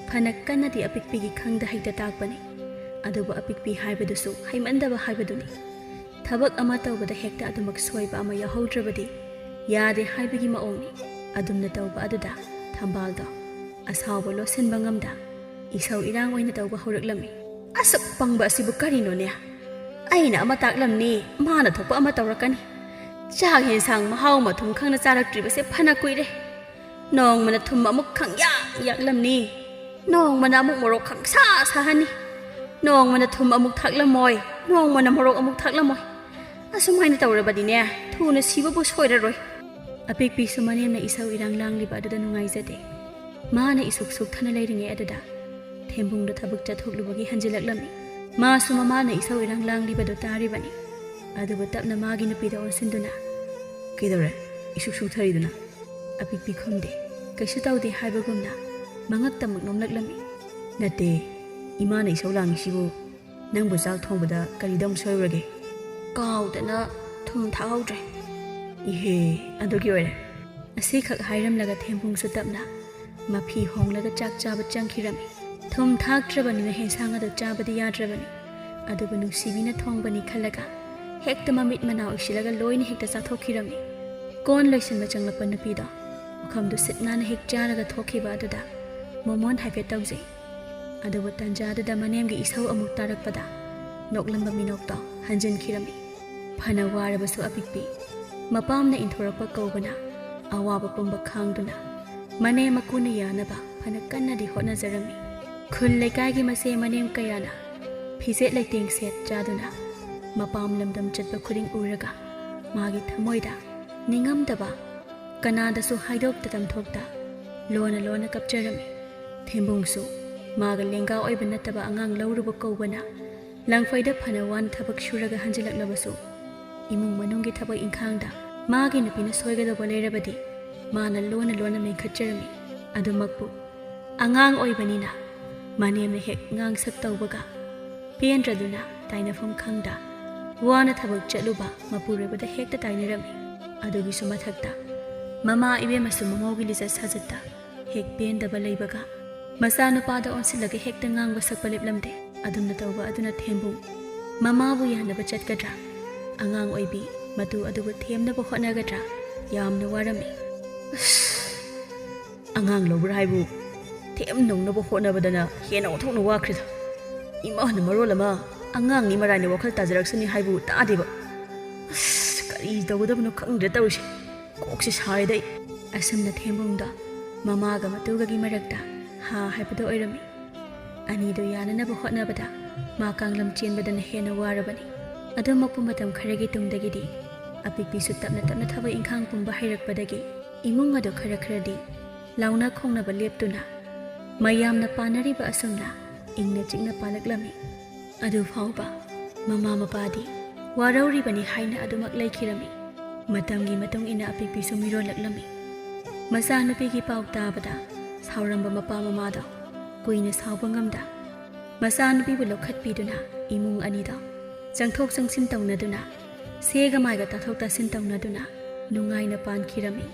phana kanadi apikpigi khangda haida takpani adubu apikpi haibadusu haimandaba haibaduni thabak ama tawbada hekta adumak soiba ama yahaudrabadi yade haibagi maongni adumna tawba aduda thambalda asawba losenba ngamda isau irang oina tawba horaklami asuk pangba asibu karino ne aina ama taklamni mana thokpa ama tawrakani chak hensang mahau mathum khangna charaktribase phana kuire nong mana thum amuk khangya yaklamni nong mana amuk morok khangsa sahani ꯅꯣꯡꯃꯅ ꯊꯨꯝ ꯑꯃꯨꯛ ꯊꯛꯂꯝꯃꯣꯏ ꯅꯣꯡꯃꯅ ꯃꯣꯔꯣꯛ ꯑꯃꯨꯛ ꯊꯛꯂꯝꯃꯣꯏ ꯑꯁꯨꯃꯥꯏꯅ ꯇꯧꯔꯕꯗꯤꯅꯦ ꯊꯨꯅ ꯁꯤꯕꯕꯨ ꯁꯣꯏꯔꯔꯣꯏ ꯑꯄꯤꯛꯄꯤꯁꯨ ꯃꯅꯦꯝꯅ ꯏꯁꯧ ꯏꯔꯥꯡ ꯂꯥꯡꯂꯤꯕ ꯑꯗꯨꯗ ꯅꯨꯡꯉꯥꯏꯖꯗꯦ ꯃꯥꯅ ꯏꯁꯨꯛ ꯁꯨꯛꯊꯅ ꯂꯩꯔꯤꯉꯩ ꯑꯗꯨꯗ ꯊꯦꯝꯕꯨꯡꯗ ꯊꯕꯛ ꯆꯠꯊꯣꯛꯂꯨꯕꯒꯤ ꯍꯟꯖꯤꯜꯂꯛꯂꯝꯃꯤ ꯃꯥꯁꯨ ꯃꯃꯥꯅ ꯏꯁꯧ ꯏꯔꯥꯡ ꯂꯥꯡꯂꯤꯕꯗꯨ ꯇꯥꯔꯤꯕꯅꯤ ꯑꯗꯨꯕꯨ ꯇꯞꯅ ꯃꯥꯒꯤ ꯅꯨꯄꯤꯗ ꯑꯣꯟꯁꯤꯟꯗꯨꯅ ꯀꯩꯗꯧꯔꯦ ꯏꯁꯨꯛ ꯁꯨꯛꯊꯔꯤꯗꯨꯅ ꯑꯄꯤꯛꯄꯤ ꯈꯨꯝꯗꯦ ꯀꯩꯁꯨ ꯇꯧꯗꯦ ꯍꯥꯏꯕꯒꯨꯝꯅ ꯃꯉꯛꯇꯃꯛ ꯅꯣꯝꯂꯛꯂꯝꯃꯤ ꯅꯠꯇꯦ ꯏꯃꯥꯅ ꯏꯁꯧ ꯂꯥꯡꯉꯤꯁꯤꯕꯨ ꯅꯪꯕꯨ ꯆꯥꯛ ꯊꯣꯡꯕꯗ ꯀꯔꯤꯗ ꯑꯃꯨꯛ ꯁꯣꯏꯔꯨꯔꯒꯦ ꯀꯥꯎꯗꯅ ꯊꯨꯝ ꯊꯥꯛꯍꯧꯗ꯭ꯔꯦ ꯏꯍꯦ ꯑꯗꯨꯒꯤ ꯑꯣꯏꯔꯦ ꯑꯁꯤꯈꯛ ꯍꯥꯏꯔꯝꯂꯒ ꯊꯦꯝꯕꯨꯡꯁꯨ ꯇꯞꯅ ꯃꯐꯤ ꯍꯣꯡꯂꯒ ꯆꯥꯛ ꯆꯥꯕ ꯆꯪꯈꯤꯔꯝꯃꯤ ꯊꯨꯝ ꯊꯥꯛꯇ꯭ꯔꯕꯅꯤꯅ ꯍꯦꯟꯁꯥꯡ ꯑꯗꯨ ꯆꯥꯕꯗꯤ ꯌꯥꯗ꯭ꯔꯕꯅꯤ ꯑꯗꯨꯕꯨ ꯅꯨꯡꯁꯤꯕꯤꯅ ꯊꯣꯡꯕꯅꯤ ꯈꯜꯂꯒ ꯍꯦꯛꯇ ꯃꯃꯤꯠ ꯃꯅꯥ ꯎꯏꯁꯤꯜꯂꯒ ꯂꯣꯏꯅ ꯍꯦꯛꯇ ꯆꯥꯊꯣꯛꯈꯤꯔꯝꯃꯤ ꯀꯣꯟ ꯂꯣꯏꯁꯤꯟꯕ ꯆꯪꯂꯛꯄ ꯅꯨꯄꯤꯗꯣ ꯃꯐꯝꯗꯨ ꯁꯤꯠ ꯅꯥꯟꯅ ꯍꯦꯛ ꯆꯥꯔꯒ ꯊꯣꯛꯈꯤꯕ ꯑꯗꯨꯗ ꯃꯣꯃꯣꯟ ꯍꯥꯏꯐꯦꯠ ꯇꯧꯖꯩ ꯑꯗꯨꯕꯨ ꯇꯟꯖꯥꯗꯨꯗ ꯃꯅꯦꯝꯒꯤ ꯏꯁꯧ ꯑꯃꯨꯛ ꯇꯥꯔꯛꯄꯗ ꯅꯣꯛꯂꯝꯕ ꯃꯤꯅꯣꯛꯇꯣ ꯍꯟꯖꯤꯟꯈꯤꯔꯝꯃꯤ ꯐꯅ ꯋꯥꯔꯕꯁꯨ ꯑꯄꯤꯛꯄꯤ ꯃꯄꯥꯝꯅ ꯏꯟꯊꯣꯔꯛꯄ ꯀꯧꯕꯅ ꯑꯋꯥꯕ ꯄꯨꯝꯕ ꯈꯥꯡꯗꯨꯅ ꯃꯅꯦꯝ ꯃꯀꯨꯅ ꯌꯥꯅꯕ ꯐꯅ ꯀꯟꯅꯗꯤ ꯍꯣꯠꯅꯖꯔꯝꯃꯤ ꯈꯨꯜ ꯂꯩꯀꯥꯏꯒꯤ ꯃꯆꯦ ꯃꯅꯦꯝ ꯀꯌꯥꯅ ꯐꯤꯖꯦꯠ ꯂꯩꯇꯦꯡ ꯁꯦꯠ ꯆꯥꯗꯨꯅ ꯃꯄꯥꯝ ꯂꯝꯗꯝ ꯆꯠꯄ ꯈꯨꯗꯤꯡ ꯎꯔꯒ ꯃꯥꯒꯤ ꯊꯃꯣꯏꯗ ꯅꯤꯡꯉꯝꯗꯕ ꯀꯅꯥꯗꯁꯨ ꯍꯥꯏꯗꯣꯛꯇ ꯇꯝꯊꯣꯛꯇ ꯂꯣꯟꯅ ꯂꯣꯟꯅ ꯀꯞꯆꯔꯝꯃꯤ ꯊꯦꯝꯕꯨꯡꯁꯨ ꯃꯥꯒ ꯂꯦꯡꯒꯥ ꯑꯣꯏꯕ ꯅꯠꯇꯕ ꯑꯉꯥꯡ ꯂꯧꯔꯨꯕ ꯀꯧꯕꯅ ꯂꯪꯐꯩꯗ ꯐꯅ ꯋꯥꯅ ꯊꯕꯛ ꯁꯨꯔꯒ ꯍꯟꯖꯤꯜꯂꯛꯂꯕꯁꯨ ꯏꯃꯨꯡ ꯃꯅꯨꯡꯒꯤ ꯊꯕꯛ ꯏꯪꯈꯥꯡꯗ ꯃꯥꯒꯤ ꯅꯨꯄꯤꯅ ꯁꯣꯏꯒꯗꯧꯕ ꯂꯩꯔꯕꯗꯤ ꯃꯥꯅ ꯂꯣꯟꯅ ꯂꯣꯟꯅ ꯃꯦꯟꯈꯠꯆꯔꯝꯃꯤ ꯑꯗꯨꯃꯛꯄꯨ ꯑꯉꯥꯡ ꯑꯣꯏꯕꯅꯤꯅ ꯃꯅꯦꯝꯅ ꯍꯦꯛ ꯉꯥꯡꯁꯛ ꯇꯧꯕꯒ ꯄꯦꯟꯗ꯭ꯔꯗꯨꯅ ꯇꯥꯏꯅꯐꯝ ꯈꯪꯗ ꯋꯥꯅ ꯊꯕꯛ ꯆꯠꯂꯨꯕ ꯃꯄꯨꯔꯣꯏꯕꯗ ꯍꯦꯛꯇ ꯇꯥꯏꯅꯔꯝꯃꯤ ꯑꯗꯨꯒꯤꯁꯨ ꯃꯊꯛꯇ ꯃꯃꯥ ꯏꯕꯦꯝꯃꯁꯨ ꯃꯃꯧꯒꯤ ꯂꯤꯆꯠ ꯁꯥꯖꯠꯇ ꯍꯦꯛ ꯄꯦꯟꯗꯕ ꯂꯩꯕꯒ ꯃꯆꯥꯅꯨꯄꯥꯗ ꯑꯣꯟꯁꯤꯜꯂꯒ ꯍꯦꯛꯇ ꯉꯥꯡꯕ ꯁꯛꯄ ꯂꯦꯞꯂꯝꯗꯦ ꯑꯗꯨꯝꯅ ꯇꯧꯕ ꯑꯗꯨꯅ ꯊꯦꯝꯕꯨꯡ ꯃꯃꯥꯕꯨ ꯌꯥꯅꯕ ꯆꯠꯀꯗ꯭ꯔꯥ ꯑꯉꯥꯡ ꯑꯣꯏꯕꯤ ꯃꯇꯨ ꯑꯗꯨꯕꯨ ꯊꯦꯝꯅꯕ ꯍꯣꯠꯅꯒꯗ꯭ꯔꯥ ꯌꯥꯝꯅ ꯋꯥꯔꯝꯃꯤ ꯑꯉꯥꯡ ꯂꯧꯕ꯭ꯔꯥ ꯍꯥꯏꯕꯨ ꯊꯦꯝ ꯅꯧꯅꯕ ꯍꯣꯠꯅꯕꯗꯅ ꯍꯦꯟꯅ ꯑꯣꯟꯊꯣꯛꯅ ꯋꯥꯈ꯭ꯔꯤꯗ ꯏꯃꯥꯅ ꯃꯔꯣꯜ ꯑꯃ ꯑꯉꯥꯡꯅꯤ ꯃꯔꯥꯏꯅ ꯋꯥꯈꯜ ꯇꯥꯖꯔꯛꯁꯅꯤ ꯍꯥꯏꯕꯨ ꯇꯥꯗꯦꯕ ꯀꯔꯤ ꯇꯧꯒꯗꯕꯅꯣ ꯈꯪꯗ꯭ꯔꯦ ꯇꯧꯔꯤꯁꯦ ꯀꯣꯛꯁꯦ ꯁꯥꯔꯦꯗ ꯑꯁꯨꯝꯅ ꯊꯦꯝꯕꯨꯡꯗ ꯃꯃꯥꯒ ꯃꯇꯨꯒꯒꯤ ꯃꯔꯛꯇ ꯍꯥ ꯍꯥꯏꯕꯗꯣ ꯑꯣꯏꯔꯝꯃꯤ ꯑꯅꯤꯗꯨ ꯌꯥꯅꯅꯕ ꯍꯣꯠꯅꯕꯗ ꯃꯥ ꯀꯥꯡꯂꯝ ꯆꯦꯟꯕꯗꯅ ꯍꯦꯟꯅ ꯋꯥꯔꯕꯅꯤ ꯑꯗꯨꯃꯛꯄꯨ ꯃꯇꯝ ꯈꯔꯒꯤ ꯇꯨꯡꯗꯒꯤꯗꯤ ꯑꯄꯤꯛꯄꯤꯁꯨ ꯇꯞꯅ ꯇꯞꯅ ꯊꯕꯛ ꯏꯪꯈꯥꯡ ꯄꯨꯝꯕ ꯍꯩꯔꯛꯄꯗꯒꯤ ꯏꯃꯨꯡ ꯑꯗꯨ ꯈꯔ ꯈꯔꯗꯤ ꯂꯥꯎꯅ ꯈꯣꯡꯅꯕ ꯂꯦꯞꯇꯨꯅ ꯃꯌꯥꯝꯅ ꯄꯥꯅꯔꯤꯕ ꯑꯁꯨꯝꯅ ꯏꯪꯅ ꯆꯤꯛꯅ ꯄꯥꯜꯂꯛꯂꯝꯃꯤ ꯑꯗꯨ ꯐꯥꯎꯕ ꯃꯃꯥ ꯃꯄꯥꯗꯤ ꯋꯥꯔꯧꯔꯤꯕꯅꯤ ꯍꯥꯏꯅ ꯑꯗꯨꯃꯛ ꯂꯩꯈꯤꯔꯝꯃꯤ ꯃꯇꯝꯒꯤ ꯃꯇꯨꯡ ꯏꯟꯅ ꯑꯄꯤꯛꯄꯤꯁꯨ ꯃꯤꯔꯣꯜꯂꯛꯂꯝꯃꯤ ꯃꯆꯥꯅꯨꯄꯤꯒꯤ ꯄꯥꯎ ꯇꯥꯕꯗ ꯁꯥꯎꯔꯝꯕ ꯃꯄꯥ ꯃꯃꯥꯗꯣ ꯀꯨꯏꯅ ꯁꯥꯎꯕ ꯉꯝꯗ ꯃꯆꯥꯅꯨꯄꯤꯕꯨ ꯂꯧꯈꯠꯄꯤꯗꯨꯅ ꯏꯃꯨꯡ ꯑꯅꯤꯗꯣ ꯆꯪꯊꯣꯛ ꯆꯪꯁꯤꯟ ꯇꯧꯅꯗꯨꯅ ꯁꯦꯒ ꯃꯥꯏꯒ ꯇꯥꯊꯣꯛ ꯇꯥꯁꯤꯟ ꯇꯧꯅꯗꯨꯅ ꯅꯨꯡꯉꯥꯏꯅ ꯄꯥꯟꯈꯤꯔꯝꯃꯤ